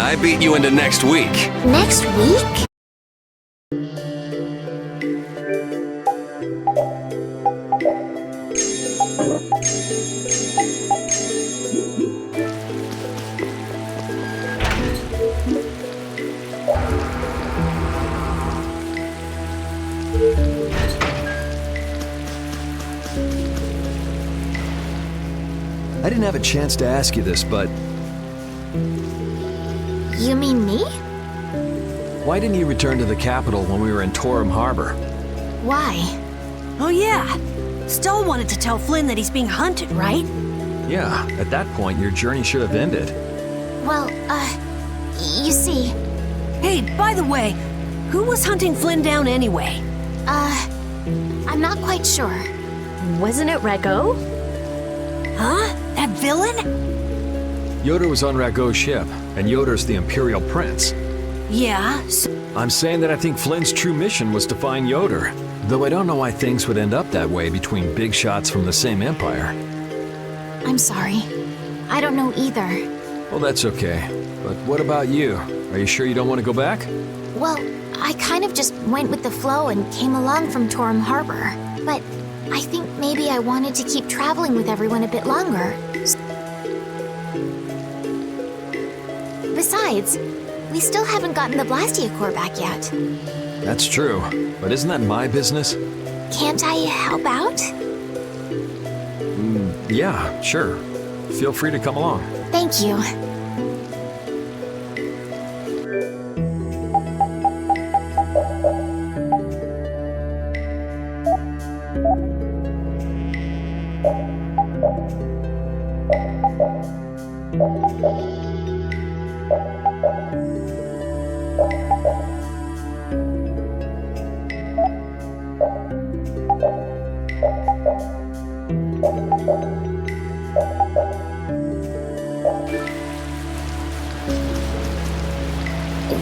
Yeah, I beat you into next week. Next week? I didn't have a chance to ask you this, but You mean me? why didn't you return to the capital when we were in Torum Harbor? Why? Oh yeah. Stell wanted to tell Flynn that he's being hunted, right? Yeah, at that point, your journey should have ended. Well, you see, Hey, by the way, who was hunting Flynn down anyway? I'm not quite sure. Wasn't it Rago? Huh? That villain? Yoder was on Rago's ship, and Yoder's the Imperial Prince. Yeah, I'm saying that I think Flynn's true mission was to find Yoder, though I don't know why things would end up that way between big shots from the same empire. I'm sorry. I don't know either. Well, that's okay. But what about you? Are you sure you don't want to go back? Well, I kind of just went with the flow and came along from Torum Harbor. But I think maybe I wanted to keep traveling with everyone a bit longer. Besides, we still haven't gotten the Blastia core back yet. That's true, but isn't that my business? Can't I help out? Yeah, sure. Feel free to come along. Thank you.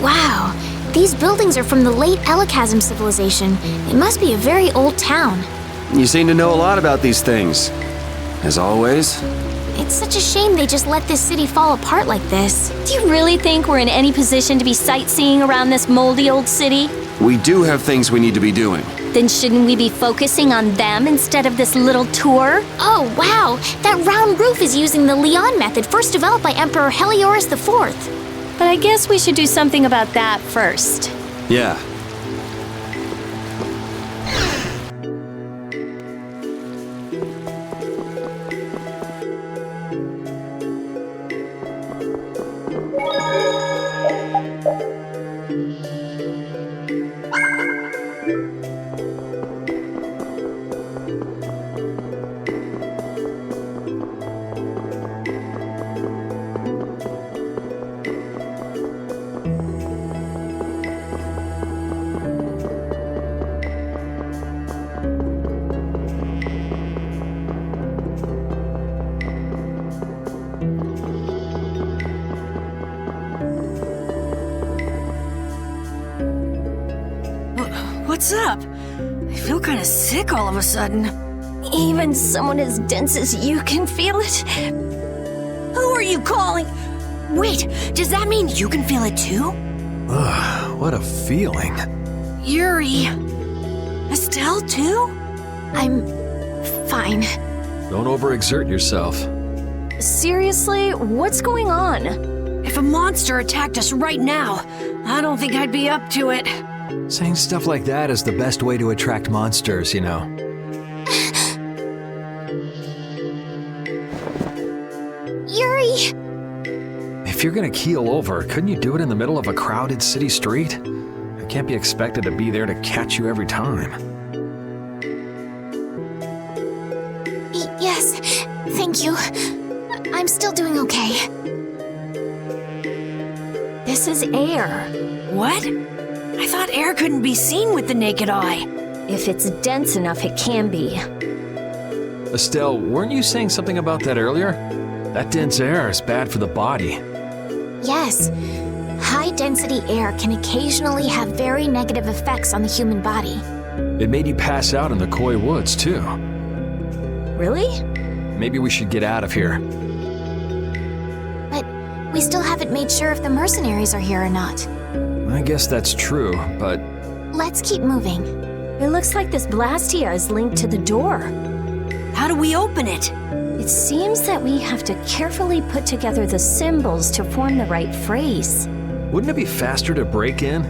Wow, these buildings are from the late Elachasm civilization. It must be a very old town. You seem to know a lot about these things. As always. It's such a shame they just let this city fall apart like this. Do you really think we're in any position to be sightseeing around this moldy old city? We do have things we need to be doing. Then shouldn't we be focusing on them instead of this little tour? Oh, wow! That round roof is using the Leon method first developed by Emperor Heliodorus IV. But I guess we should do something about that first. Yeah. What's up? I feel kind of sick all of a sudden. Even someone as dense as you can feel it? Who are you calling? Wait, does that mean you can feel it too? Ugh, what a feeling. Yuri. Estelle too? I'm fine. Don't overexert yourself. Seriously, what's going on? If a monster attacked us right now, I don't think I'd be up to it. Saying stuff like that is the best way to attract monsters, you know. Yuri! If you're gonna keel over, couldn't you do it in the middle of a crowded city street? I can't be expected to be there to catch you every time. Yes, thank you. I'm still doing okay. This is air. What? I thought air couldn't be seen with the naked eye. If it's dense enough, it can be. Estelle, weren't you saying something about that earlier? That dense air is bad for the body. Yes. High-density air can occasionally have very negative effects on the human body. It made you pass out in the Koi Woods, too. Really? Maybe we should get out of here. But we still haven't made sure if the mercenaries are here or not. I guess that's true, but Let's keep moving. It looks like this Blastia is linked to the door. How do we open it? It seems that we have to carefully put together the symbols to form the right phrase. wouldn't it be faster to break in?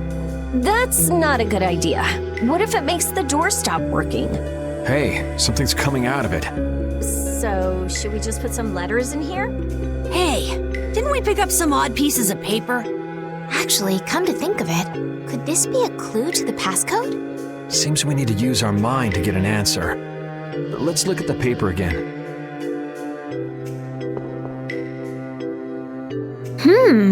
That's not a good idea. What if it makes the door stop working? Hey, something's coming out of it. So, should we just put some letters in here? Hey, didn't we pick up some odd pieces of paper? Actually, come to think of it, could this be a clue to the passcode? Seems we need to use our mind to get an answer. Let's look at the paper again.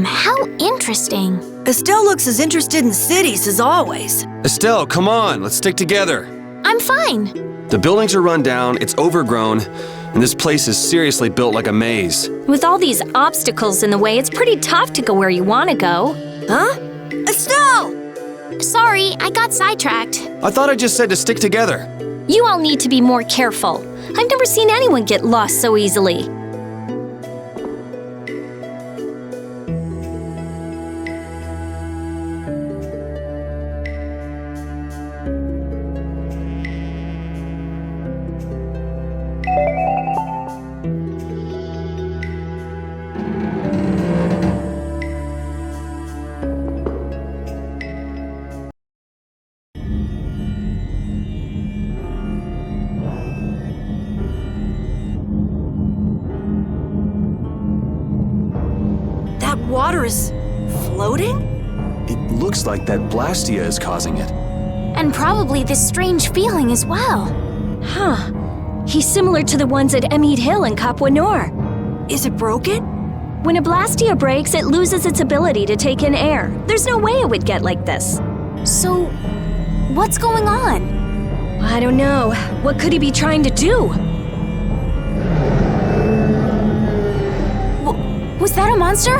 How interesting. Estelle looks as interested in cities as always. Estelle, come on, let's stick together. I'm fine. The buildings are run down, it's overgrown, and this place is seriously built like a maze. With all these obstacles in the way, it's pretty tough to go where you want to go. Huh? Estelle! Sorry, I got sidetracked. I thought I just said to stick together. You all need to be more careful. I've never seen anyone get lost so easily. That water is floating? It looks like that Blastia is causing it. And probably this strange feeling as well. Huh. He's similar to the ones at Emmead Hill and Capua Nor. Is it broken? When a Blastia breaks, it loses its ability to take in air. There's no way it would get like this. So, what's going on? I don't know. What could he be trying to do? Was that a monster?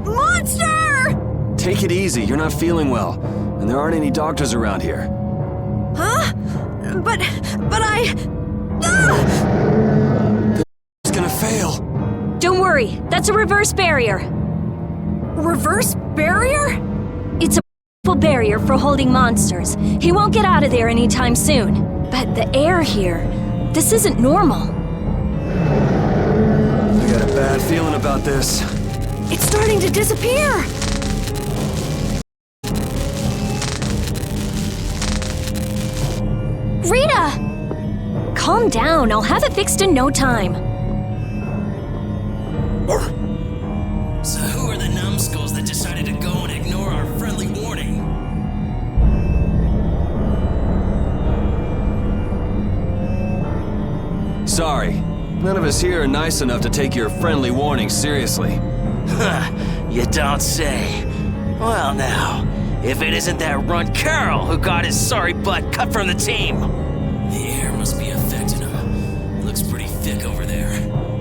Monster! Take it easy, you're not feeling well, and there aren't any doctors around here. Huh? But I... Ah! It's gonna fail. Don't worry. That's a reverse barrier. Reverse barrier? It's a powerful barrier for holding monsters. He won't get out of there anytime soon. But the air here, this isn't normal. I got a bad feeling about this. It's starting to disappear! Rita! Calm down. I'll have it fixed in no time. So who are the numbskulls that decided to go and ignore our friendly warning? Sorry, none of us here are nice enough to take your friendly warning seriously. You don't say. Well now, if it isn't that runt Carl who got his sorry butt cut from the team. The air must be affecting him. Looks pretty thick over there.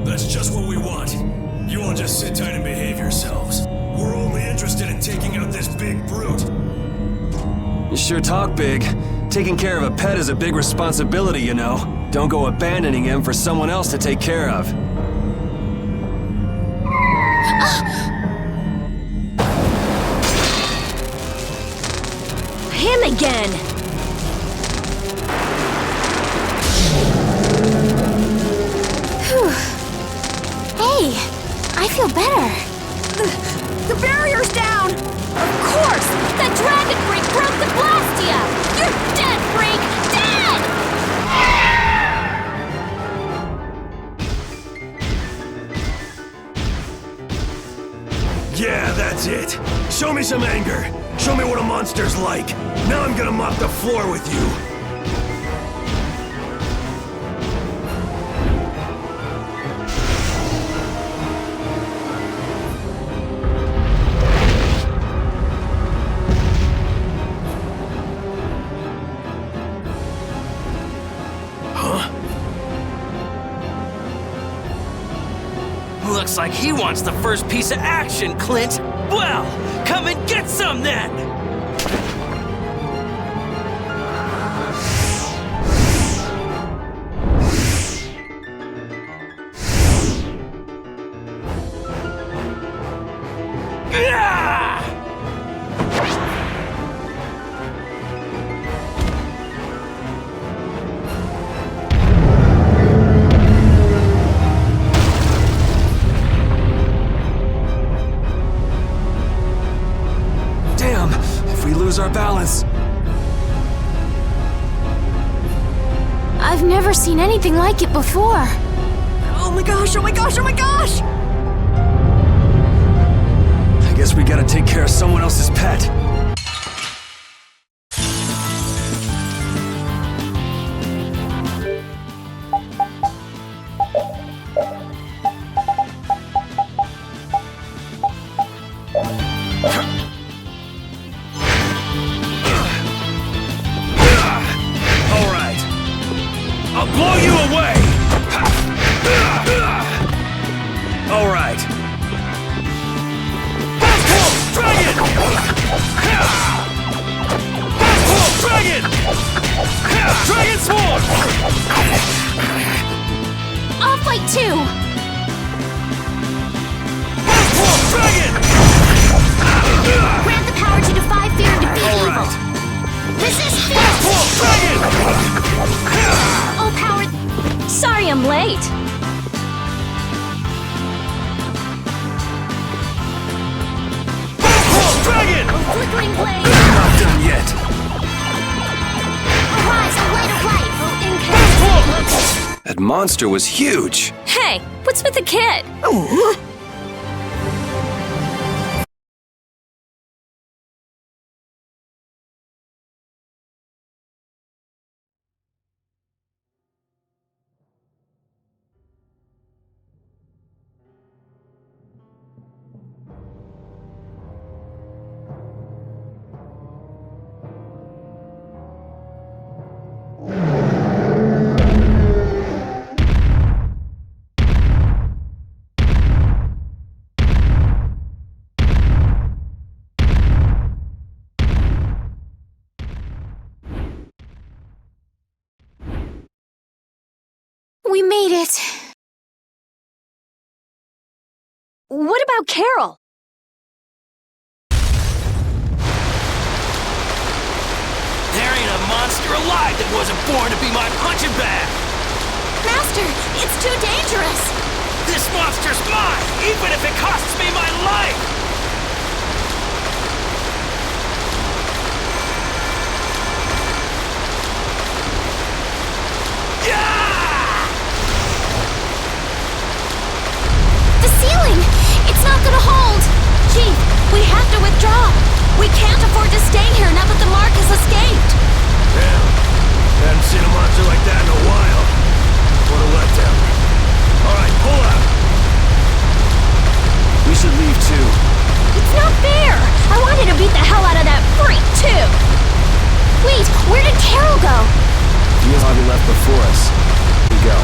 That's just what we want. You all just sit tight and behave yourselves. We're only interested in taking out this big brute. You sure talk big. Taking care of a pet is a big responsibility, you know. Don't go abandoning him for someone else to take care of. Him again! Whew. Hey, I feel better. The barrier's down! Of course! That dragon freak broke the Blastia! You're dead, freak! Dead! Yeah, that's it. Show me some anger. Show me what a monster's like. Now I'm gonna mop the floor with you. Looks like he wants the first piece of action, Clint. Well, come and get some then! Damn, if we lose our balance. I've never seen anything like it before. Oh my gosh, oh my gosh, oh my gosh! I guess we gotta take care of someone else's pet. I'll blow you away! Alright. Dragon! Dragon! Dragon Swarm! I'll fight too! Dragon! Grant the power to defy fear and defeat evil! Resist fear! Dragon! Oh, power... Sorry I'm late. Dragon! Oh, flickering blade! Not done yet. Arise, a light of light! Oh, incandescent! That monster was huge. Hey, what's with the kid? We made it. What about Carol? There ain't a monster alive that wasn't born to be my punching bag! Master, it's too dangerous! This monster's mine, even if it costs me my life! The ceiling! It's not gonna hold! Chief, we have to withdraw! We can't afford to stay here now that the mark has escaped! Damn. Hadn't seen a monster like that in a while. What a letdown. Alright, pull out! We should leave too. It's not fair! I wanted to beat the hell out of that freak, too! Wait, where did Carol go? He's probably left before us. We go.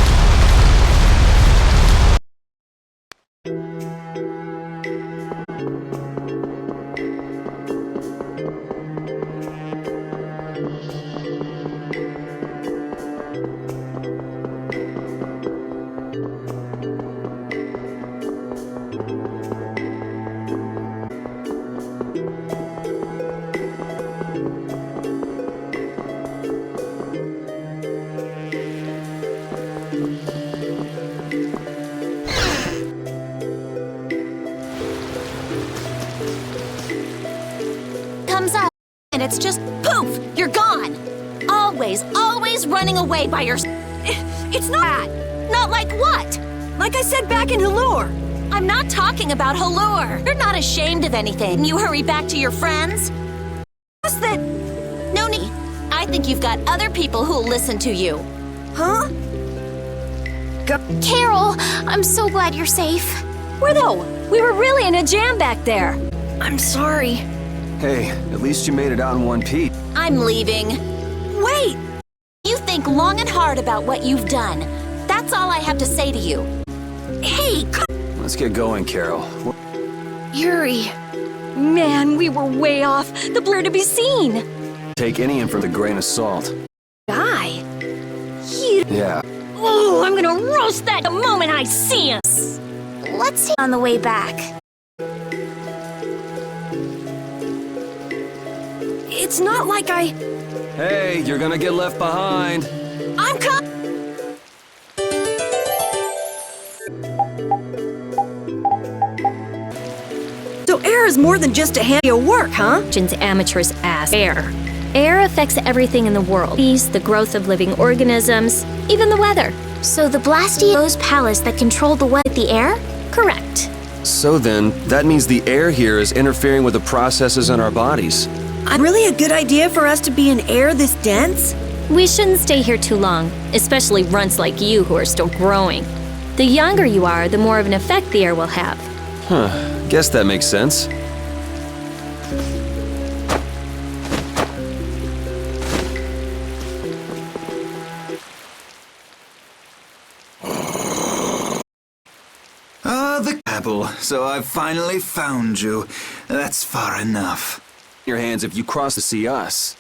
Comes up, and it's just poof! You're gone! Always running away by your... It's not... Not like what? Like I said back in Halure. I'm not talking about Halure. You're not ashamed of anything. You hurry back to your friends? What's that? No need. I think you've got other people who'll listen to you. Huh? Carol, I'm so glad you're safe. Where though? We were really in a jam back there. I'm sorry. Hey, at least you made it out in one piece. I'm leaving. Wait! You think long and hard about what you've done. That's all I have to say to you. Hey, Let's get going, Carol. Yuri. Man, we were way off. The blur to be seen. Take any in for the grain of salt. Guy. You... Yeah. Oh, I'm gonna roast that the moment I see us. Let's take on the way back. It's not like Hey, you're gonna get left behind. I'm So air is more than just a hand of work, huh? Amateurs ask air. Air affects everything in the world. Peace, the growth of living organisms, even the weather. So the Blastio's palace that controlled the weather, the air? Correct. So then, that means the air here is interfering with the processes in our bodies. Really a good idea for us to be in air this dense? We shouldn't stay here too long, especially runts like you who are still growing. The younger you are, the more of an effect the air will have. Huh, guess that makes sense. The Cabal, so I've finally found you. That's far enough. Your hands if you cross to see us.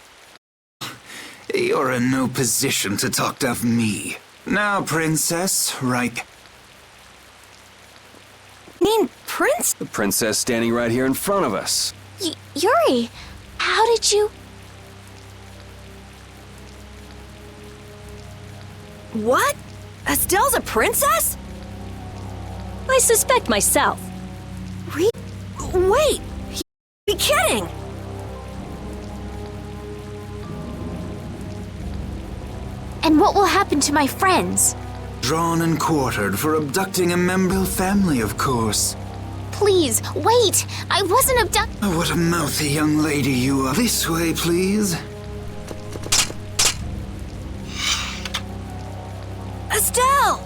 You're in no position to talk to me. Now, princess, right? Prince? The princess standing right here in front of us. Yuri, how did you... What? Estelle's a princess? I suspect myself. Wait, be kidding! And what will happen to my friends? Drawn and quartered for abducting a member of the family, of course. Please, wait! I wasn't abducted. Oh, what a mouthy young lady you are. This way, please. Estelle!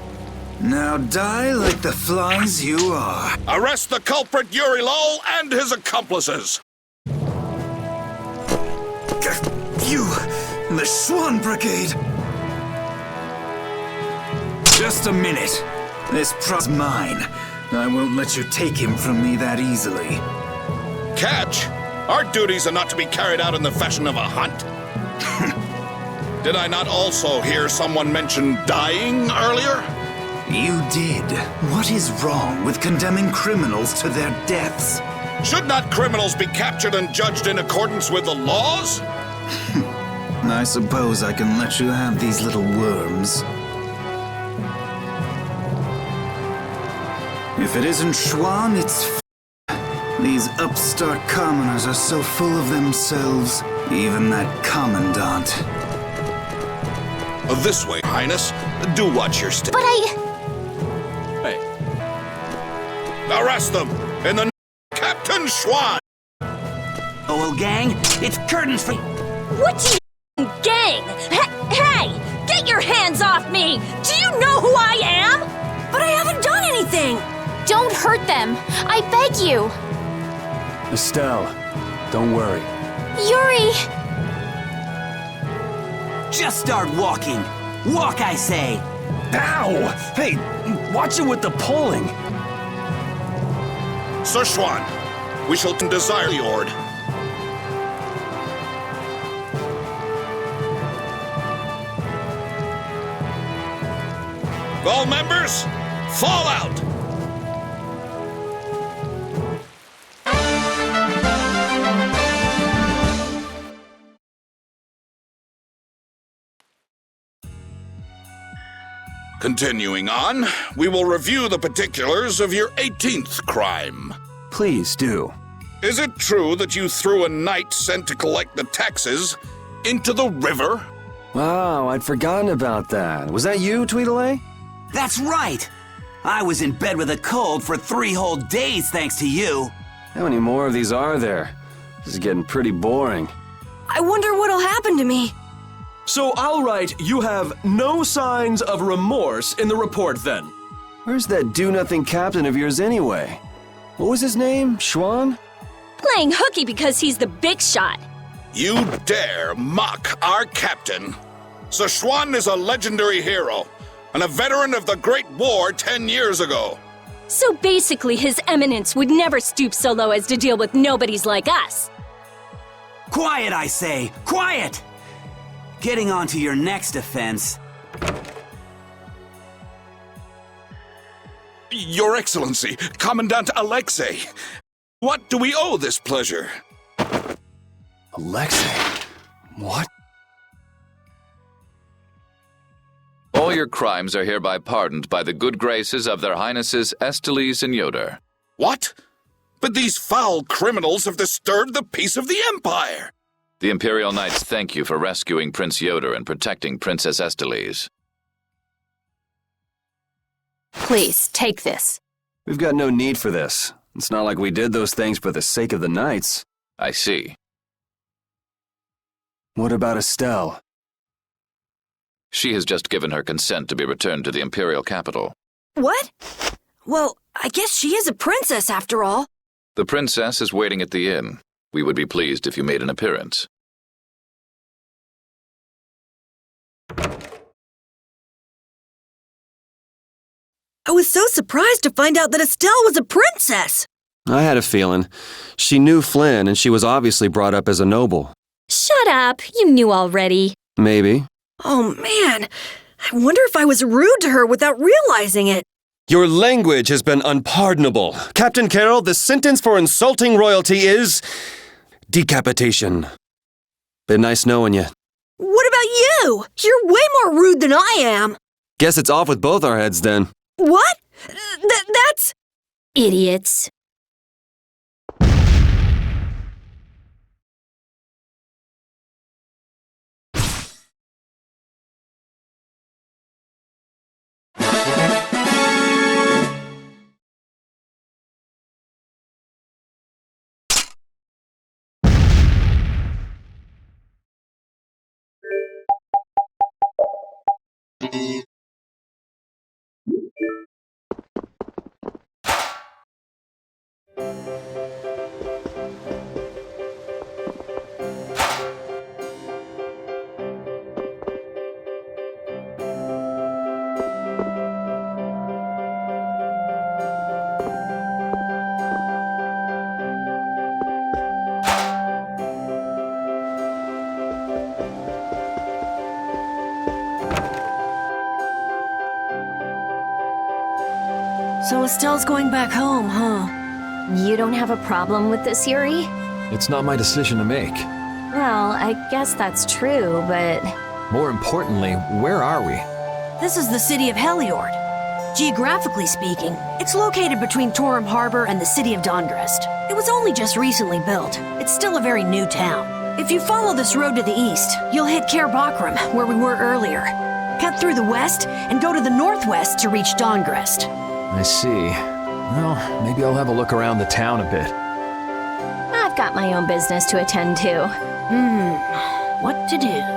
Now die like the flies you are. Arrest the culprit Yuri Lowell and his accomplices. You, the Swan Brigade. Just a minute. This pro's mine. I won't let you take him from me that easily. Catch! Our duties are not to be carried out in the fashion of a hunt. Did I not also hear someone mention dying earlier? You did. What is wrong with condemning criminals to their deaths? Should not criminals be captured and judged in accordance with the laws? I suppose I can let you have these little worms. If it isn't Schwan, it's These upstart commoners are so full of themselves. Even that commandant. This way, Highness. Do watch your step. But Hey. Arrest them in the Captain Schwan! Oh, well, gang, it's curtains for... What do you gang? Hey! Get your hands off me! Do you know who I am? But I haven't done anything! don't hurt them! I beg you! Estelle, don't worry. Yuri! Just start walking. Walk, I say. Ow! Hey, watch it with the pulling. Sir Schwan, we shall desire the ord. All members, fall out! Continuing on, we will review the particulars of your 18th crime. Please do. Is it true that you threw a knight sent to collect the taxes into the river? Wow, I'd forgotten about that. Was that you, Tweedledee? That's right! I was in bed with a cold for 3 whole days thanks to you. How many more of these are there? This is getting pretty boring. I wonder what'll happen to me. So I'll write, you have no signs of remorse in the report then. Where's that do-nothing captain of yours anyway? What was his name? Schwan? Playing hooky because he's the big shot. You dare mock our captain? Sir Schwan is a legendary hero and a veteran of the Great War 10 years ago. So basically, His Eminence would never stoop so low as to deal with nobodies like us. Quiet, I say! Quiet! Getting on to your next offense. Your Excellency, Commandant Alexei, what do we owe this pleasure? Alexei? What? All your crimes are hereby pardoned by the good graces of their highnesses Esteles and Yoder. What? But these foul criminals have disturbed the peace of the Empire! The Imperial Knights thank you for rescuing Prince Yoder and protecting Princess Esteles. Please, take this. We've got no need for this. It's not like we did those things for the sake of the Knights. I see. What about Estelle? She has just given her consent to be returned to the Imperial capital. What? Well, I guess she is a princess after all. The princess is waiting at the inn. We would be pleased if you made an appearance. I was so surprised to find out that Estelle was a princess. I had a feeling. She knew Flynn, and she was obviously brought up as a noble. Shut up. You knew already. Maybe. Oh, man. I wonder if I was rude to her without realizing it. Your language has been unpardonable. Captain Carroll, the sentence for insulting royalty is decapitation. Been nice knowing you. What about you? You're way more rude than I am. Guess it's off with both our heads then. What? That's... Idiots. So Estelle's going back home, huh? You don't have a problem with this, Yuri? It's not my decision to make. Well, I guess that's true, but... More importantly, where are we? This is the city of Heliord. Geographically speaking, it's located between Torum Harbor and the city of Dongrest. It was only just recently built. It's still a very new town. If you follow this road to the east, you'll hit Cair Bakram, where we were earlier. Cut through the west and go to the northwest to reach Dongrest. I see. Well, maybe I'll have a look around the town a bit. I've got my own business to attend to. What to do?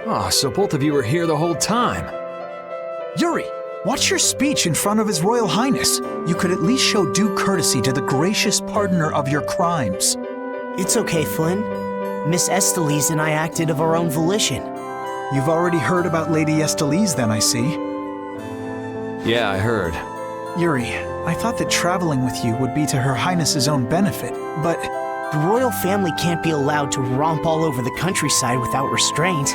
Oh, so both of you were here the whole time. Yuri, watch your speech in front of His Royal Highness. You could at least show due courtesy to the gracious pardoner of your crimes. It's okay, Flynn. Miss Esteles and I acted of our own volition. You've already heard about Lady Esteles, then, I see. Yeah, I heard. Yuri, I thought that traveling with you would be to Her Highness's own benefit, but... The royal family can't be allowed to romp all over the countryside without restraint.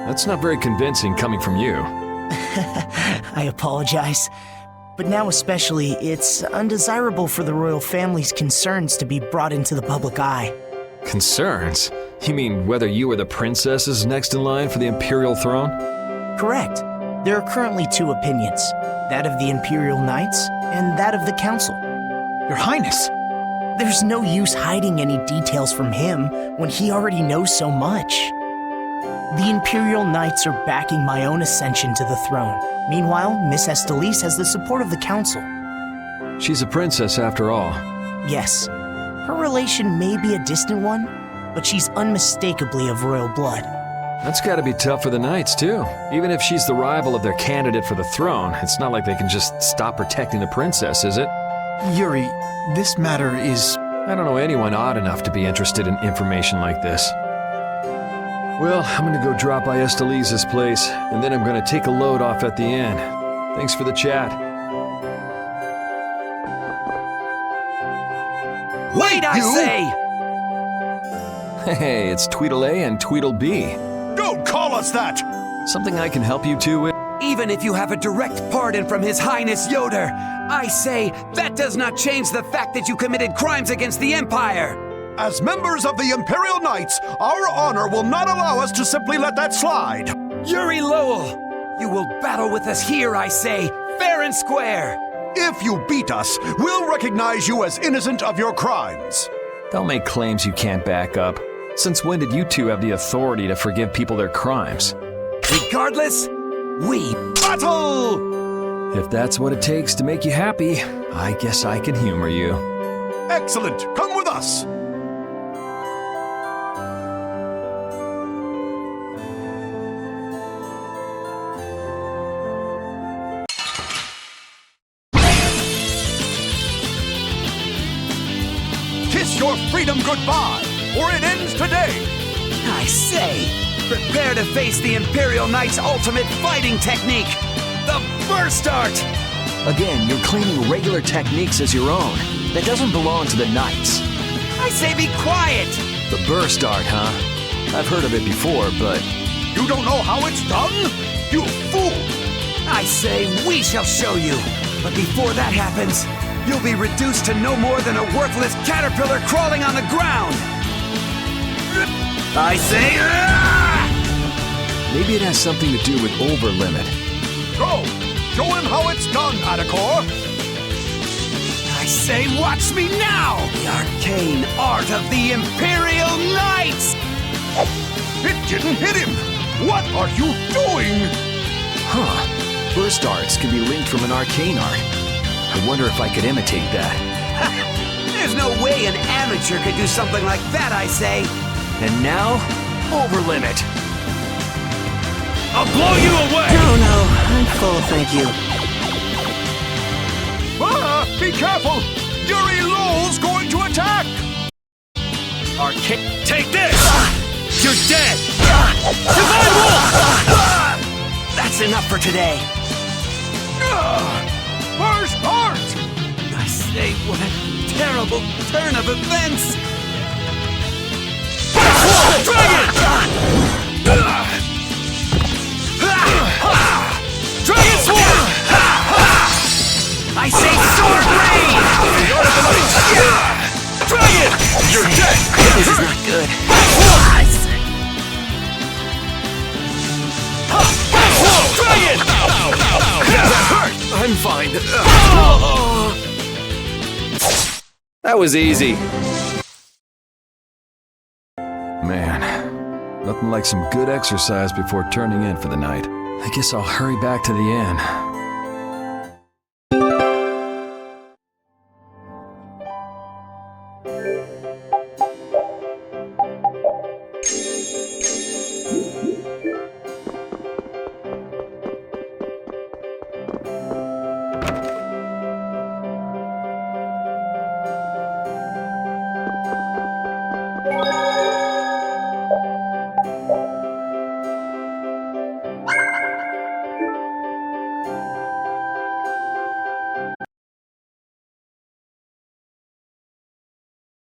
That's not very convincing coming from you. I apologize. But now especially, it's undesirable for the royal family's concerns to be brought into the public eye. Concerns? You mean whether you or the princess is next in line for the imperial throne? Correct. There are currently two opinions, that of the Imperial Knights and that of the Council. Your Highness! There's no use hiding any details from him when he already knows so much. The Imperial Knights are backing my own ascension to the throne. Meanwhile, Miss Esteles has the support of the Council. She's a princess after all. Yes. Her relation may be a distant one, but she's unmistakably of royal blood. That's gotta be tough for the Knights, too. Even if she's the rival of their candidate for the throne, it's not like they can just stop protecting the princess, is it? Yuri, this matter is... I don't know anyone odd enough to be interested in information like this. Well, I'm gonna go drop by Estelise's place, and then I'm gonna take a load off at the inn. Thanks for the chat. Wait, I say! Hey, it's Tweedle-A and Tweedle-B. Don't call us that! Something I can help you two with? Even if you have a direct pardon from His Highness Yoder, I say that does not change the fact that you committed crimes against the Empire! As members of the Imperial Knights, our honor will not allow us to simply let that slide. Yuri Lowell, you will battle with us here, I say, fair and square! If you beat us, we'll recognize you as innocent of your crimes. Don't make claims you can't back up. Since when did you two have the authority to forgive people their crimes? Regardless, we battle! If that's what it takes to make you happy, I guess I can humor you. Excellent! Come with us! Kiss your freedom goodbye, or it ends today! I say, prepare to face the Imperial Knight's ultimate fighting technique, the Burst Art! Again, you're claiming regular techniques as your own. That doesn't belong to the Knights. I say be quiet! The Burst Art, huh? I've heard of it before, but... You don't know how it's done? You fool! I say we shall show you. But before that happens, you'll be reduced to no more than a worthless caterpillar crawling on the ground! I say... Maybe it has something to do with Overlimit. Go! Show him how it's done, Adacor! I say watch me now! The arcane art of the Imperial Knights! It didn't hit him! What are you doing? Huh. Burst arts can be linked from an arcane art. I wonder if I could imitate that. There's no way an amateur could do something like that, I say. And now, Overlimit. I'll blow you away! No, I'm full, thank you. Ah! Be careful! Yuri Lowell's going to attack! Arcane... Take this! You're dead! Divine Wolf! That's enough for today. Burst Art! I say, what a terrible turn of events! Dragon! Dragon Sword! I say Sword Rain! Dragon! You're dead! This is not good. Dragon! That hurt! I'm fine. That was easy. Man, nothing like some good exercise before turning in for the night. I guess I'll hurry back to the inn.